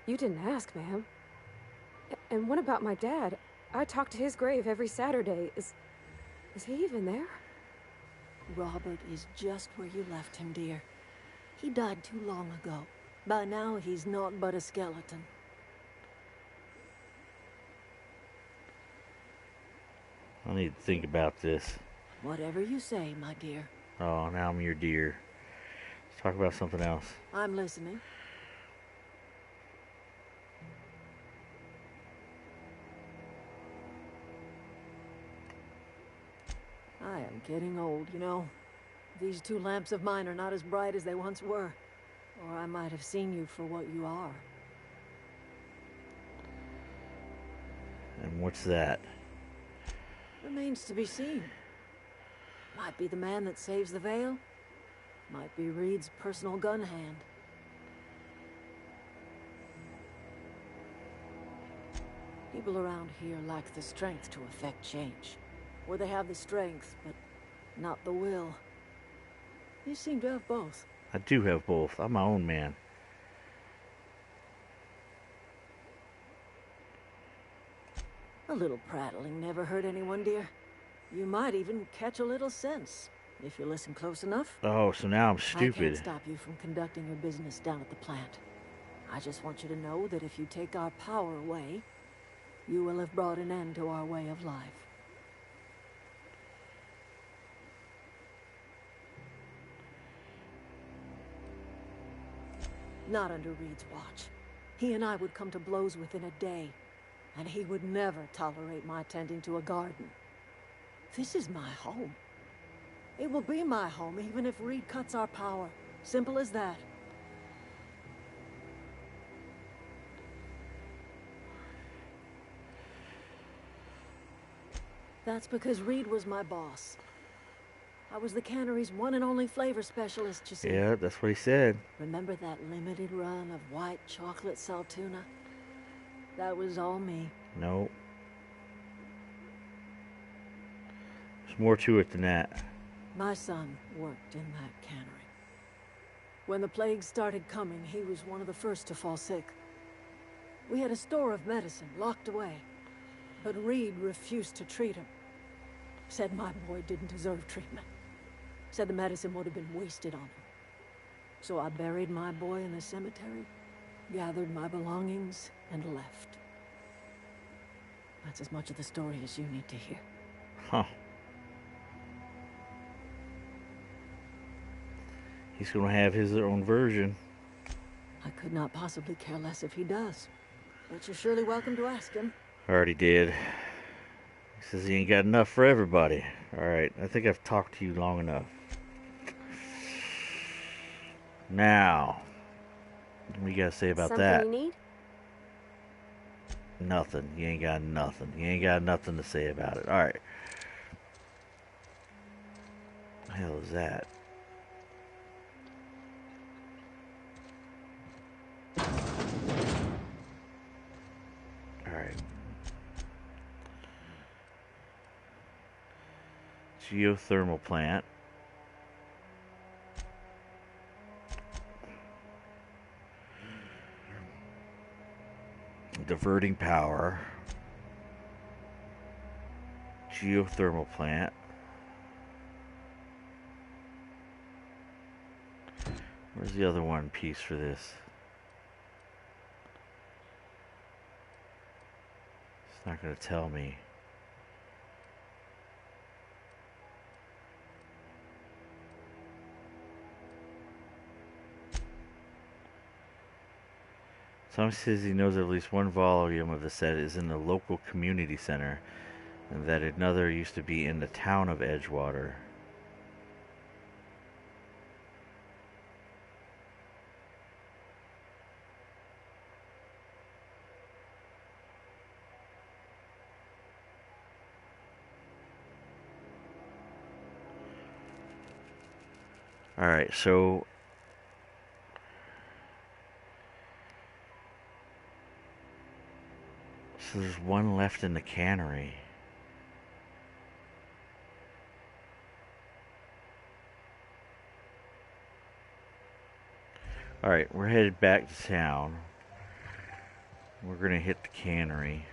You didn't ask, ma'am. And what about my dad? I talk to his grave every Saturday. Is he even there?
Robert is just where you left him, dear. He died too long ago. By now, he's naught but a skeleton.
I need to think about this.
Whatever you say, my dear.
Oh, now I'm your dear. Let's talk about something else.
I'm listening. I am getting old, you know. These 2 lamps of mine are not as bright as they once were. Or I might have seen you for what you are.
And what's that?
Remains to be seen. Might be the man that saves the Vale. Might be Reed's personal gun hand. People around here lack the strength to effect change. Or they have the strength, but not the will. You seem to have both.
I do have both. I'm my own man.
A little prattling never hurt anyone, dear. You might even catch a little sense, if you listen close enough.
Oh, so now I'm
I
stupid.
can't stop you from conducting your business down at the plant. I just want you to know that if you take our power away, you will have brought an end to our way of life. Not under Reed's watch. He and I would come to blows within a day, and he would never tolerate my tending to a garden. This is my home. It will be my home even if Reed cuts our power. Simple as that. That's because Reed was my boss. I was the cannery's one and only flavor specialist, you see.
Yeah, that's what he said.
Remember that limited run of white chocolate saltuna? That was all me.
No. There's more to it than that.
My son worked in that cannery. When the plague started coming, he was one of the first to fall sick. We had a store of medicine locked away, but Reed refused to treat him. Said my boy didn't deserve treatment. Said the medicine would have been wasted on him. So I buried my boy in the cemetery, gathered my belongings, and left. That's as much of the story as you need to hear.
Huh. He's going to have his own version.
I could not possibly care less if he does. But you're surely welcome to ask him.
Already did. He says he ain't got enough for everybody. Alright, I think I've talked to you long enough. Now, what you got to say about
Something
that?
you need?
Nothing. You ain't got nothing. You ain't got nothing to say about it. Alright. What the hell is that? Alright. Geothermal plant. Diverting power. Geothermal plant. Where's the other one piece for this? It's not going to tell me. Tom says he knows at least one volume of the set is in the local community center, and that another used to be in the town of Edgewater. Alright, so there's one left in the cannery. Alright, we're headed back to town. We're gonna hit the cannery.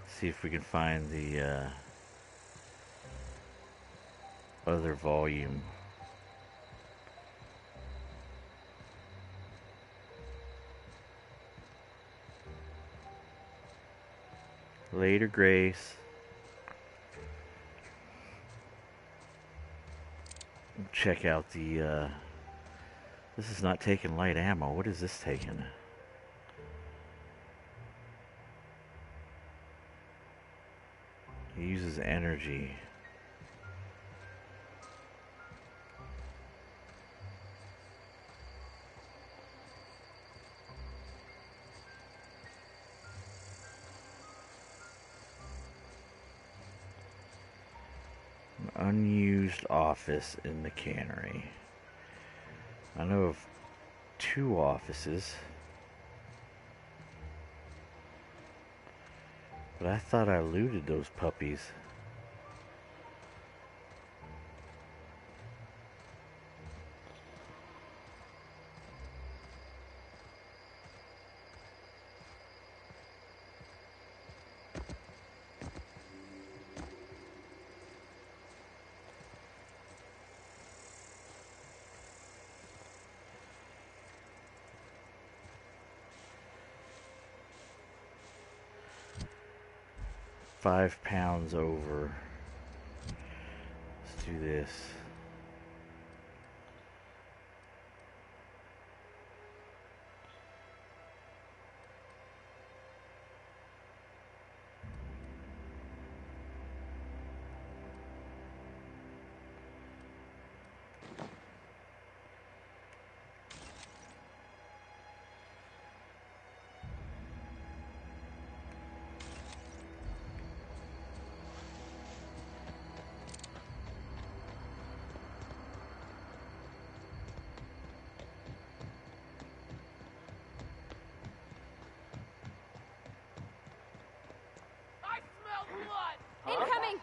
See if we can find the other volume. Later, Grace. Check out the, this is not taking light ammo. What is this taking? It uses energy. Unused office in the cannery. I know of 2 offices. But I thought I looted those puppies. £5 over. Let's do this.
Incoming!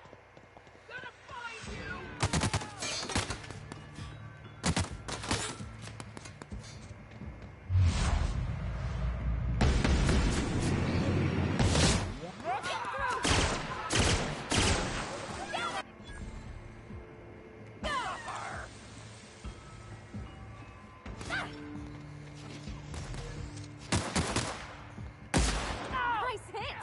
Nice hit!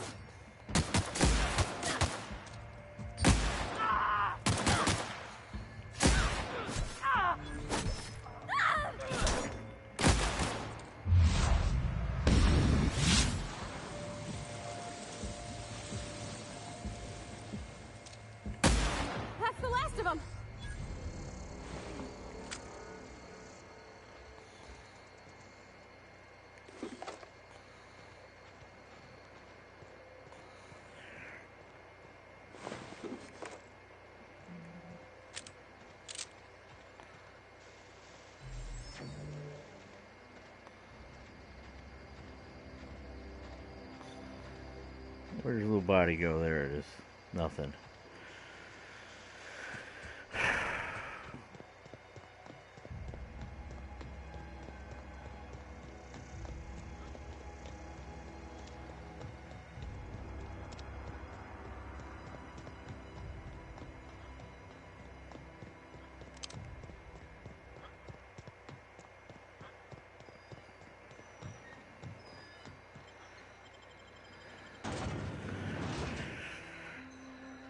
That's the last of them!
Where's your little body go? There it is. Nothing.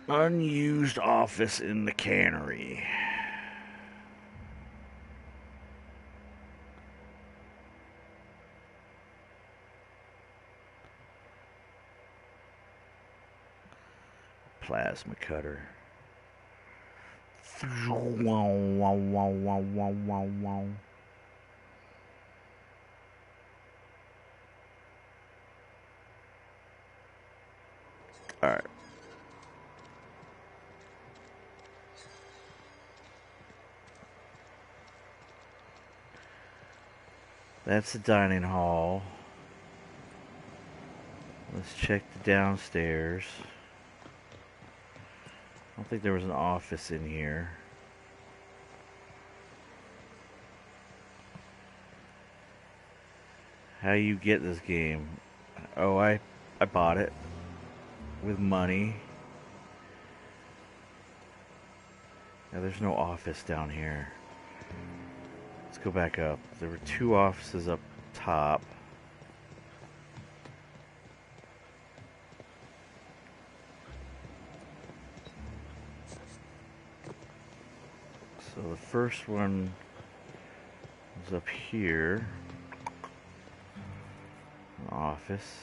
Unused office in the cannery. Plasma cutter. Wow, wow, wow, wow, wow, wow, wow. All right. That's the dining hall. Let's check the downstairs. I don't think there was an office in here. How you get this game? Oh, I bought it with money. Now there's no office down here. Let's go back up. There were 2 offices up top. So the first one was up here. An office.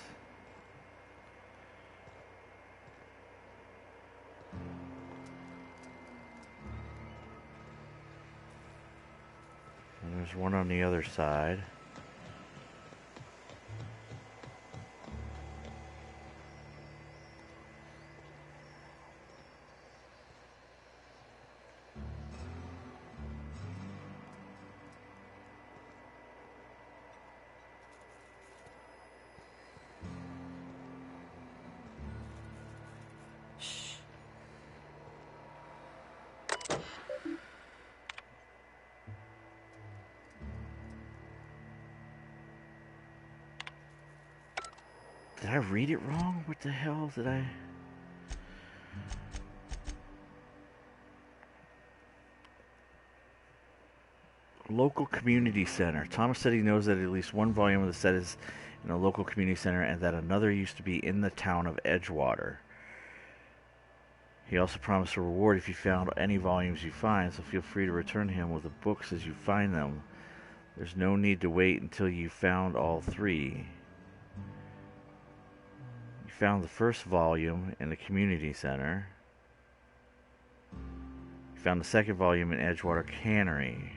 And there's one on the other side. Did I read it wrong? What the hell did I... Local community center. Thomas said he knows that at least one volume of the set is in a local community center and that another used to be in the town of Edgewater. He also promised a reward if you found any volumes you find, so feel free to return him with the books as you find them. There's no need to wait until you found all 3. You found the first volume in the community center. You found the second volume in Edgewater Cannery.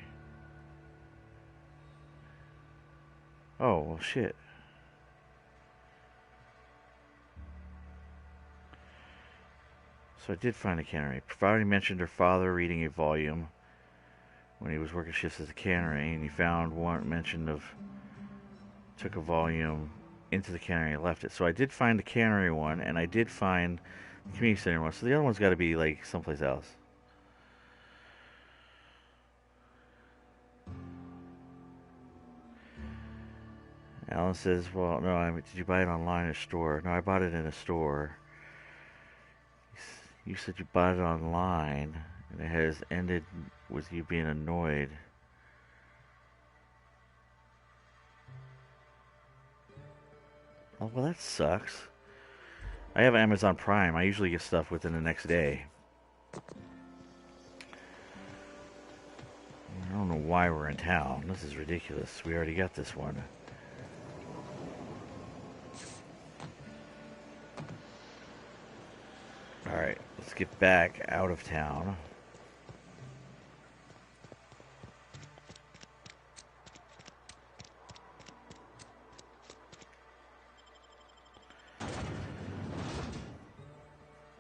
Oh, well, shit. So I did find a cannery. Provided mentioned her father reading a volume when he was working shifts at the cannery, and he found one mention of took a volume into the cannery and left it. So I did find the cannery one, and I did find the community center one. So the other one's got to be like someplace else. Alan says, well, no, did you buy it online or store? No, I bought it in a store. You said you bought it online, and it has ended with you being annoyed. Oh, well, that sucks. I have Amazon Prime. I usually get stuff within the next day. I don't know why we're in town. This is ridiculous. We already got this one. Alright, let's get back out of town.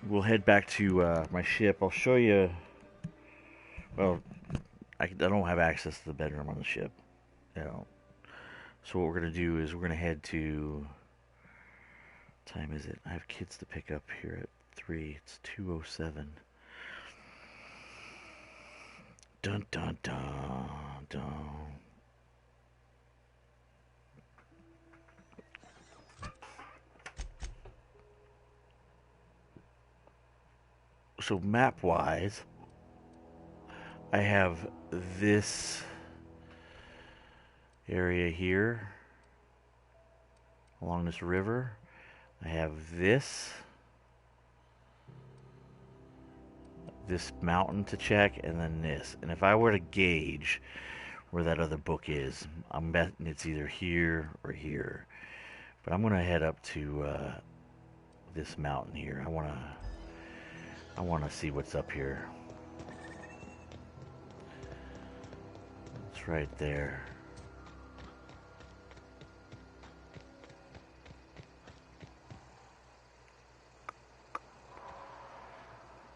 We'll head back to my ship. I'll show you... Well, I don't have access to the bedroom on the ship. You know. So what we're going to do is we're going to head to... What time is it? I have kids to pick up here at 3. It's 2:07. Dun dun dun dun. So map-wise, I have this area here along this river. I have this mountain to check, and then this. And if I were to gauge where that other book is, I'm betting it's either here or here. But I'm gonna head up to this mountain here. I wanna see what's up here. It's right there.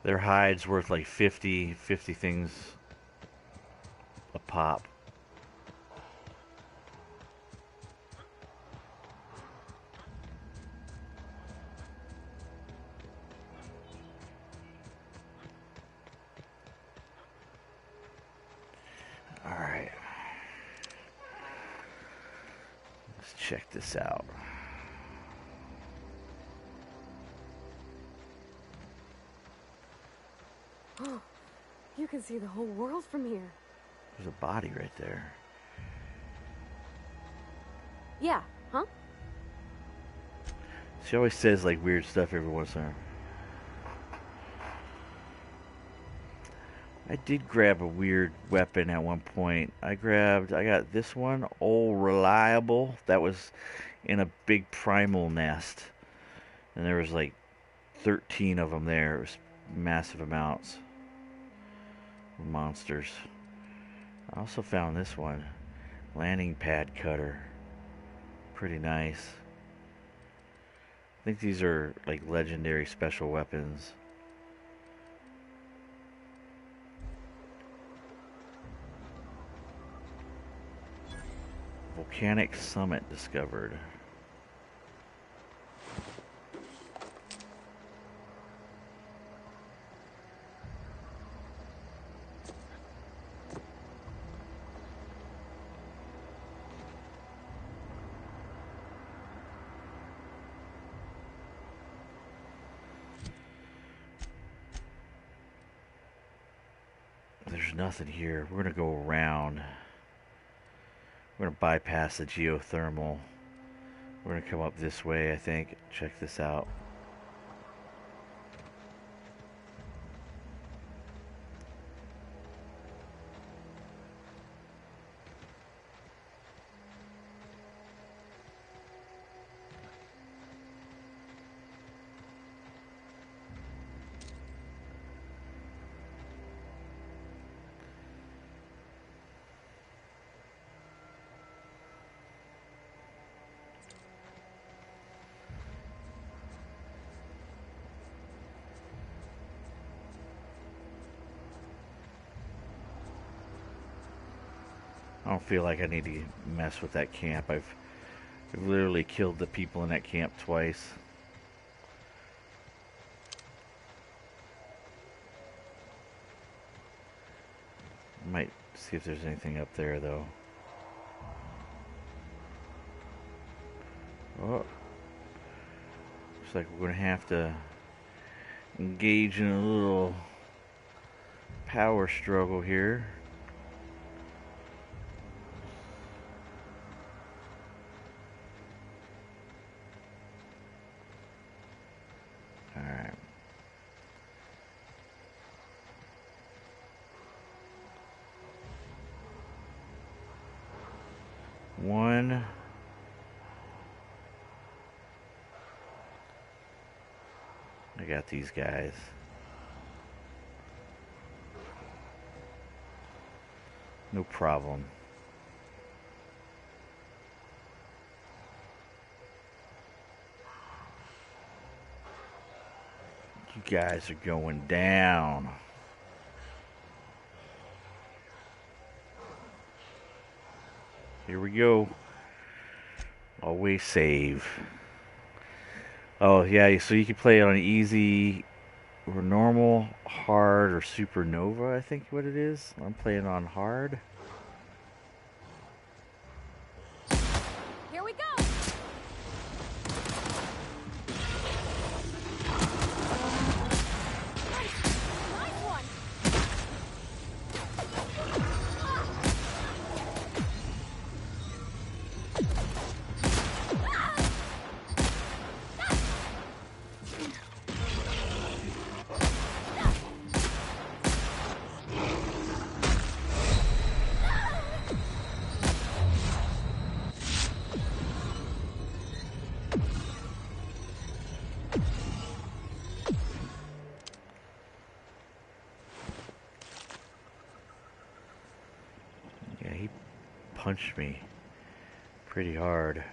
Their hide's worth like 50 things a pop. All right. Let's check this out.
Oh, you can see the whole world from here.
There's a body right there.
Yeah, huh?
She always says like weird stuff every once in a while. I did grab a weird weapon at one point. I got this one, Old Reliable. That was in a big primal nest. And there was like 13 of them there. It was massive amounts. Monsters. I also found this one, landing pad cutter. Pretty nice. I think these are like legendary special weapons. Volcanic summit discovered. there's nothing here. We're gonna go around. We're gonna bypass the geothermal. We're gonna come up this way, I think. Check this out. I don't feel like I need to mess with that camp. I've literally killed the people in that camp twice. Might see if there's anything up there though. Oh. Looks like we're gonna have to engage in a little power struggle here. Alright. One. I got these guys. No problem. You guys are going down. Here we go. Always save. Oh, yeah, so you can play it on easy or normal, hard, or supernova, I think what it is. I'm playing on hard.
Here we go. Nice one.
Yeah, he punched me pretty hard.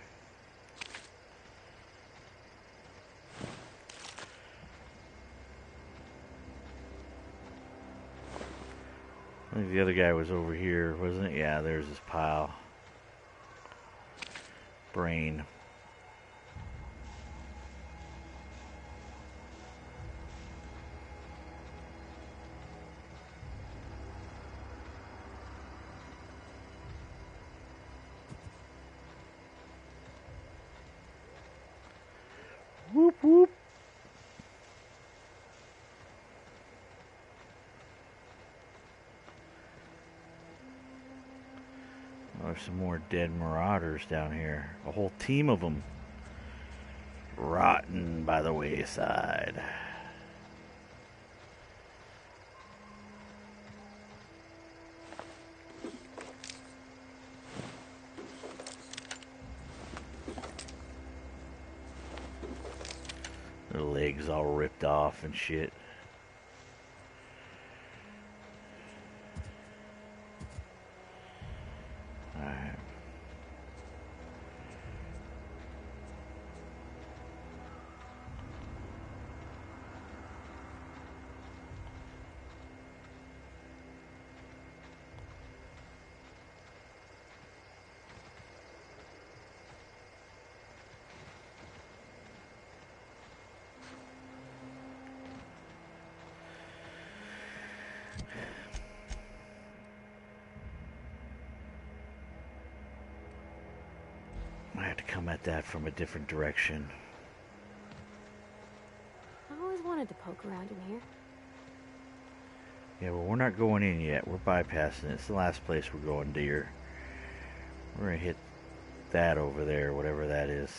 I think the other guy was over here, wasn't it? Yeah, there's his pile. Brain. Whoop whoop. Oh, there's some more dead marauders down here. A whole team of them. Rotten by the wayside. Their legs all ripped off and shit. Alright. I have to come at that from a different direction.
I always wanted to poke around in here.
Yeah, well, we're not going in yet. We're bypassing it. It's the last place we're going, dear. We're going to hit that over there, whatever that is.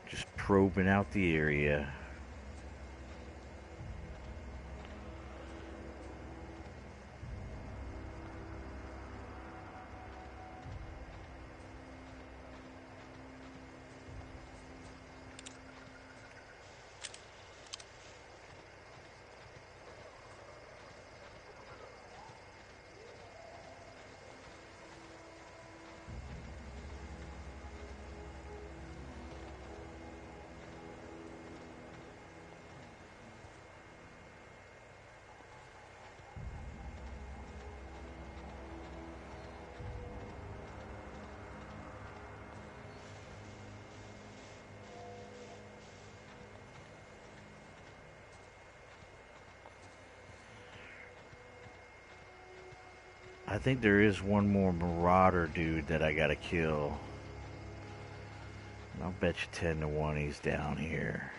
Just probing out the area. I think there is one more Marauder dude that I gotta kill. I'll bet you 10 to 1 he's down here.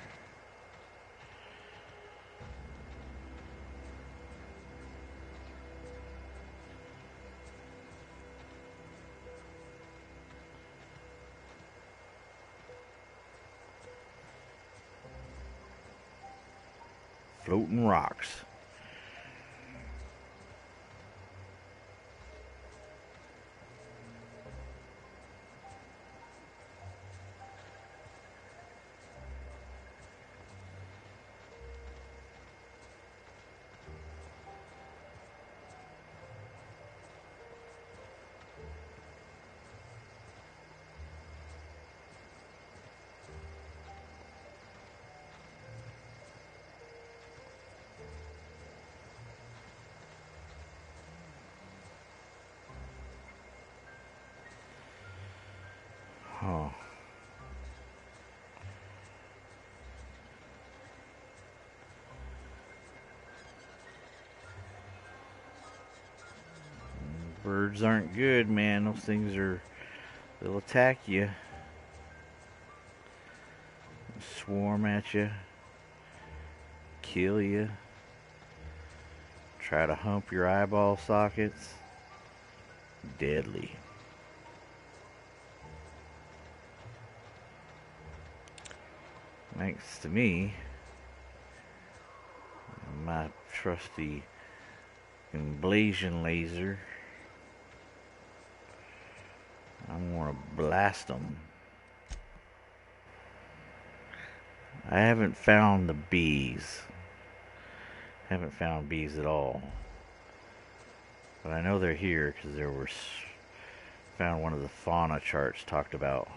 Floating rocks. Oh. Birds aren't good, man. Those things are, they'll attack you. Swarm at you. Kill you. Try to hump your eyeball sockets. Deadly. Thanks to me, my trusty ablation laser, I'm gonna blast them. I haven't found the bees. Haven't found bees at all. But I know they're here because there was found one of the fauna charts talked about.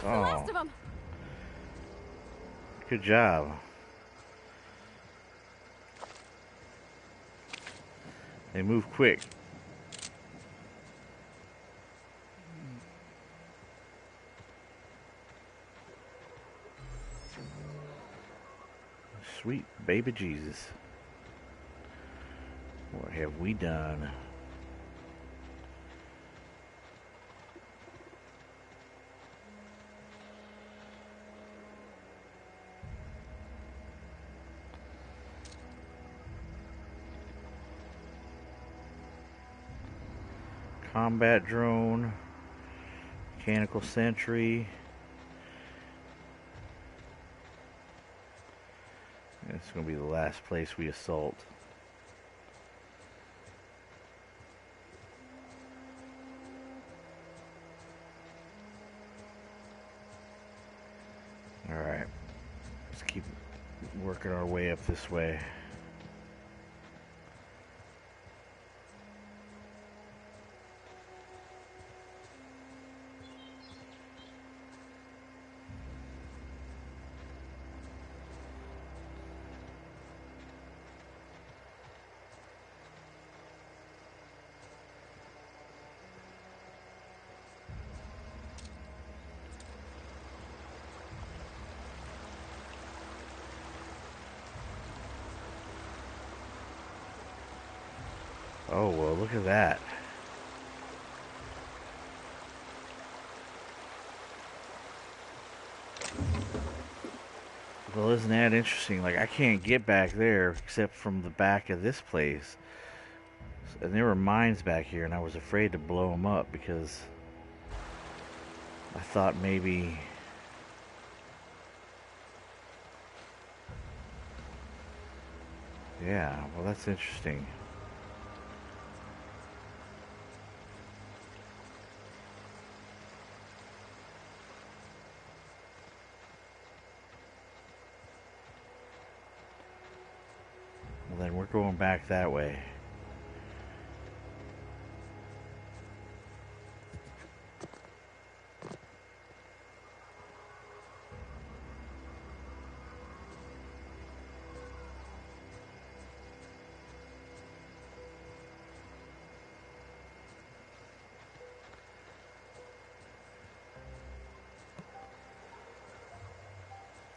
Oh. Good job. They move quick. Sweet baby Jesus. What have we done? Combat drone, mechanical sentry. It's going to be the last place we assault. All right, let's keep working our way up this way. Oh, well, look at that. Well, isn't that interesting? Like, I can't get back there except from the back of this place. And there were mines back here, and I was afraid to blow them up because I thought maybe... Yeah, well, that's interesting. Well, then we're going back that way.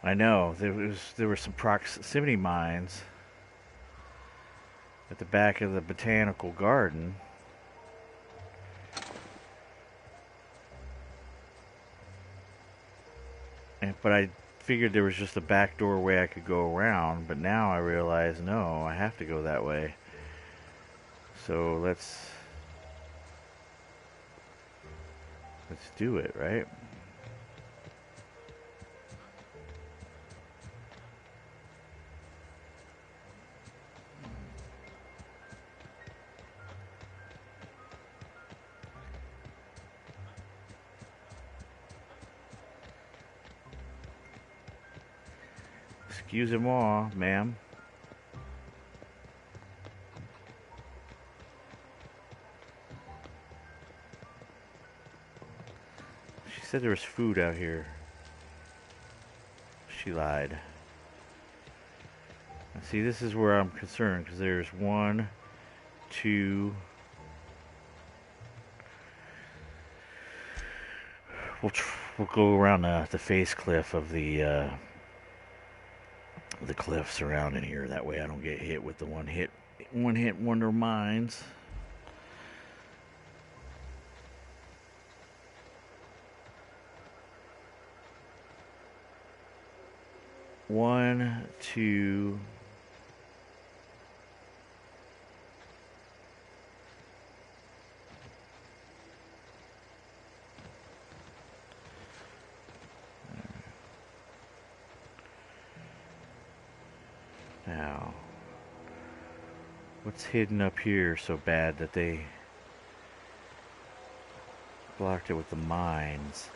I know, there were some proximity mines at the back of the botanical garden. But I figured there was just a back doorway I could go around, but now I realize, no, I have to go that way. So let's do it, right? Excusez-moi, ma'am. She said there was food out here. She lied. See, this is where I'm concerned, because there's 1, 2... We'll go around the face cliff of the cliff surrounding here. That way I don't get hit with the one hit wonder mines. One, two. Now, what's hidden up here so bad that they blocked it with the mines?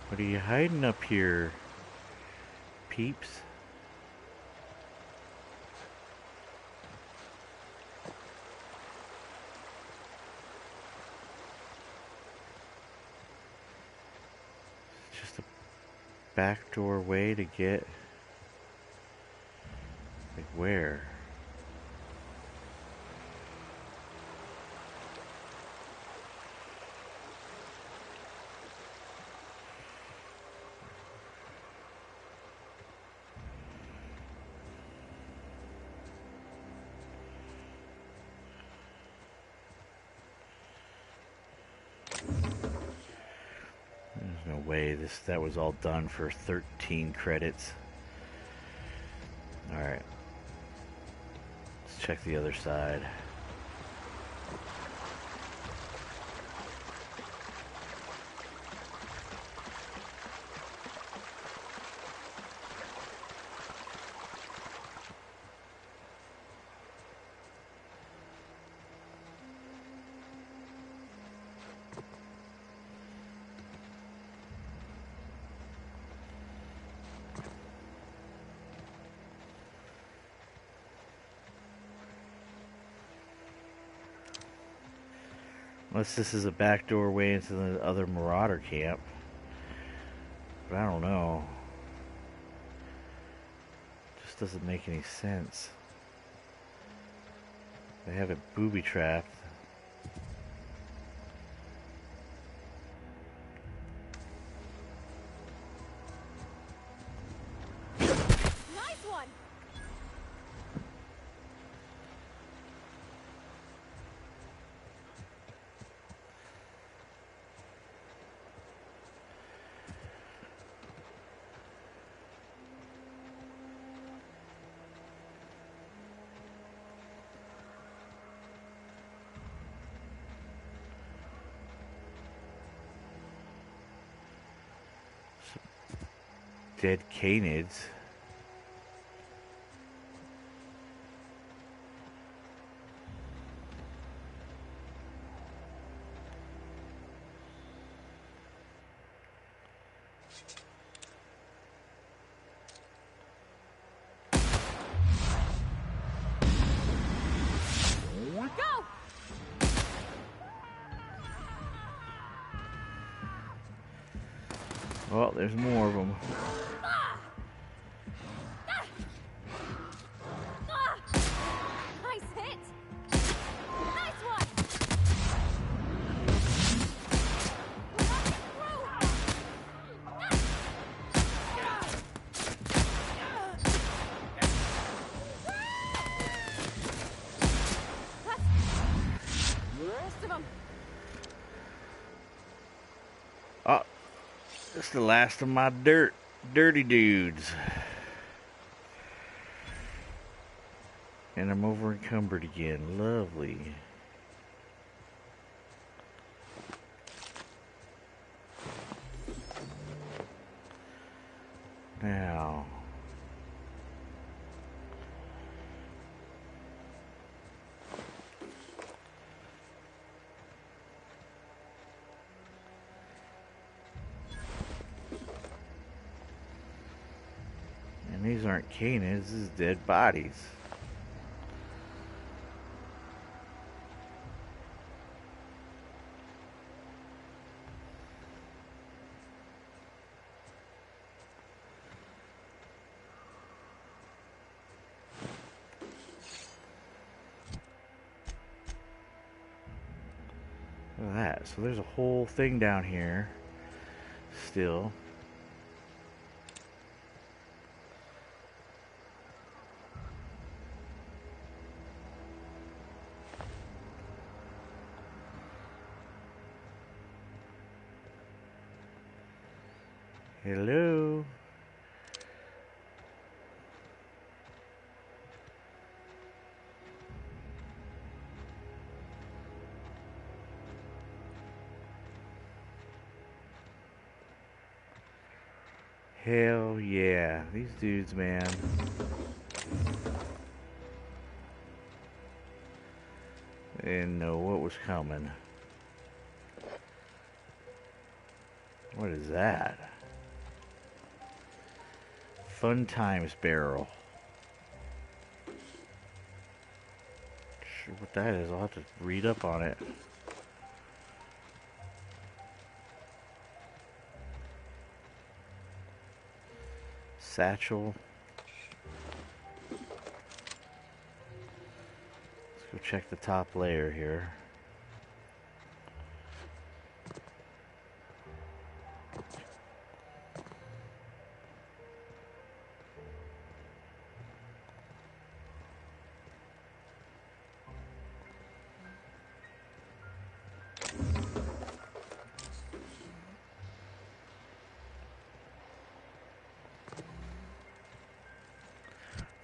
What are you hiding up here, peeps? It's just a backdoor way to get... Like where? No way, that was all done for 13 credits. Alright. Let's check the other side. Unless this is a back doorway into the other Marauder camp. But I don't know. Just doesn't make any sense. They have it booby trapped.
Nice one.
Dead canids.
Go!
Well, there's more of them.
Nice hit! Nice one! Rest of them.
Oh, that's the last of my dirty dudes. And I'm over encumbered again. Lovely. Now. And these aren't canids, this is dead bodies. Look at that. So there's a whole thing down here still. Hello. Hell yeah. These dudes, man. They didn't know what was coming. What is that? Fun Times barrel. Sure what that is. I'll have to read up on it. Satchel. Let's go check the top layer here.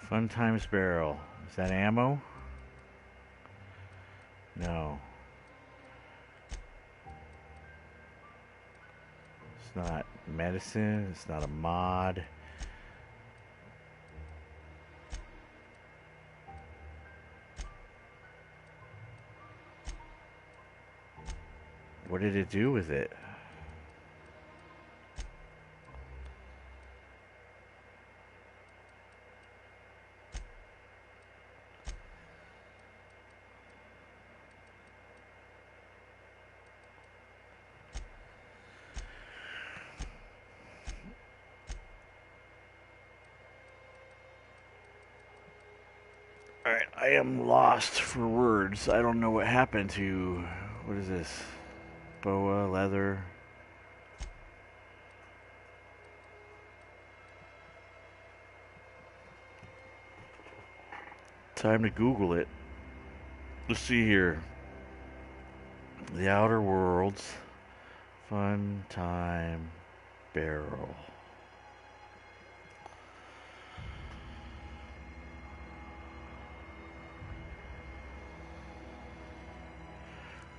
Fun Times barrel. Is that ammo? No. It's not medicine. It's not a mod. What did it do with it? Alright, I am lost for words. I don't know what happened to... What is this? Boa, leather... Time to Google it. Let's see here. The Outer Worlds. Fun Time Barrel.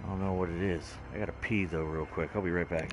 I don't know what it is. I gotta pee though real quick. I'll be right back.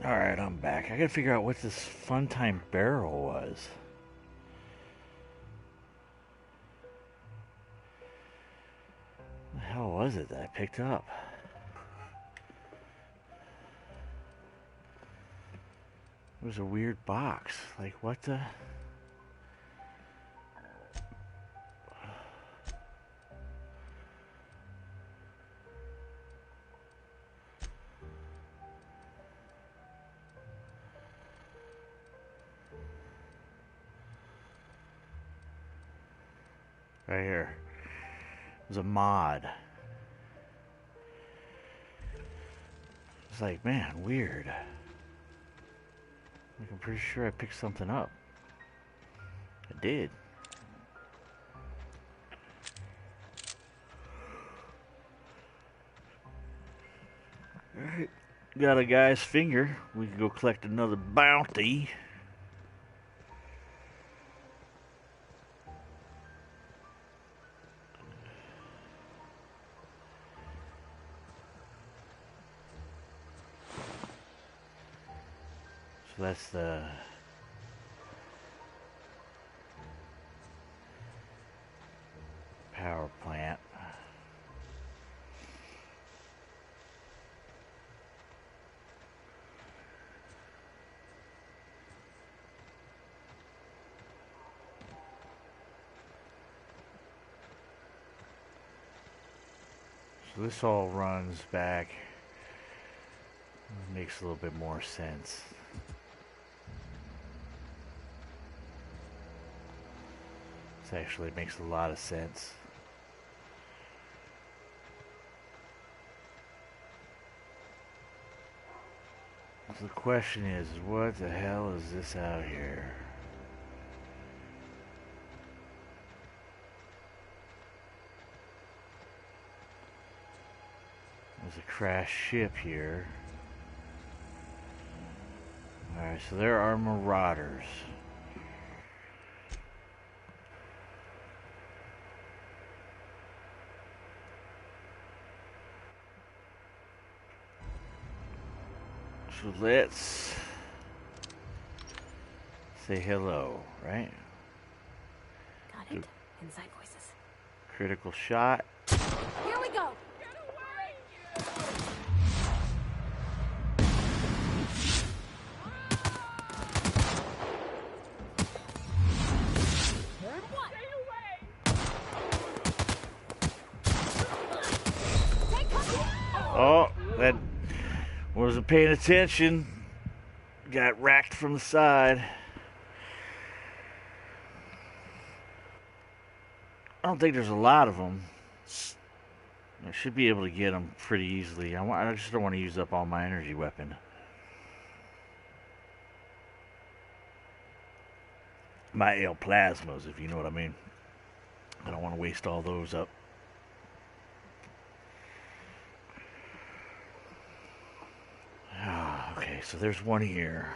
Alright, I'm back. I gotta figure out what this Fun Time Barrel was. What the hell was it that I picked up? It was a weird box. Like, what the... Right here. It was a mod. It's like, man, weird. Like, I'm pretty sure I picked something up. I did. Alright. Got a guy's finger. We can go collect another bounty. So that's the power plant. So this all runs back. Makes a little bit more sense. This actually makes a lot of sense. So the question is, what the hell is this out here? There's a crashed ship here. Alright, so there are marauders. So let's say hello, right?
Got it. Inside voices.
Critical shot.
Here we go.
Oh, that wasn't paying attention. Got racked from the side. I don't think there's a lot of them. I should be able to get them pretty easily. I just don't want to use up all my energy weapon. My ale plasmas, if you know what I mean. I don't want to waste all those up. Okay, so there's one here.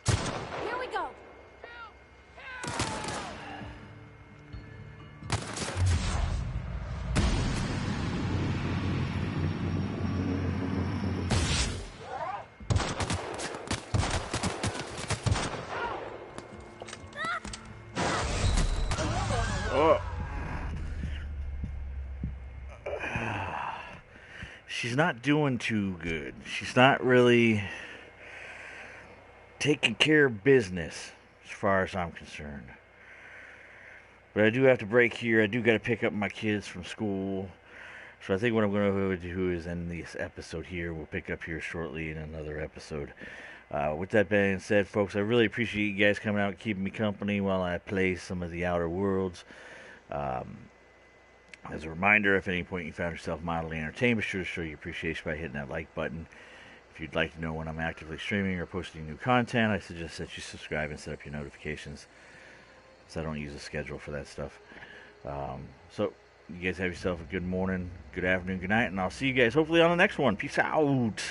Here we go.
Oh. She's not doing too good. She's not really taking care of business as far as I'm concerned. But I do have to break here. I do got to pick up my kids from school. So I think what I'm going to do is end this episode here. We'll pick up here shortly in another episode. With that being said, folks, I really appreciate you guys coming out and keeping me company while I play some of the Outer Worlds. As a reminder, if at any point you found yourself mildly entertained, be sure to show your appreciation by hitting that like button. If you'd like to know when I'm actively streaming or posting new content, I suggest that you subscribe and set up your notifications, so I don't use a schedule for that stuff. So, you guys have yourself a good morning, good afternoon, good night, and I'll see you guys hopefully on the next one. Peace out.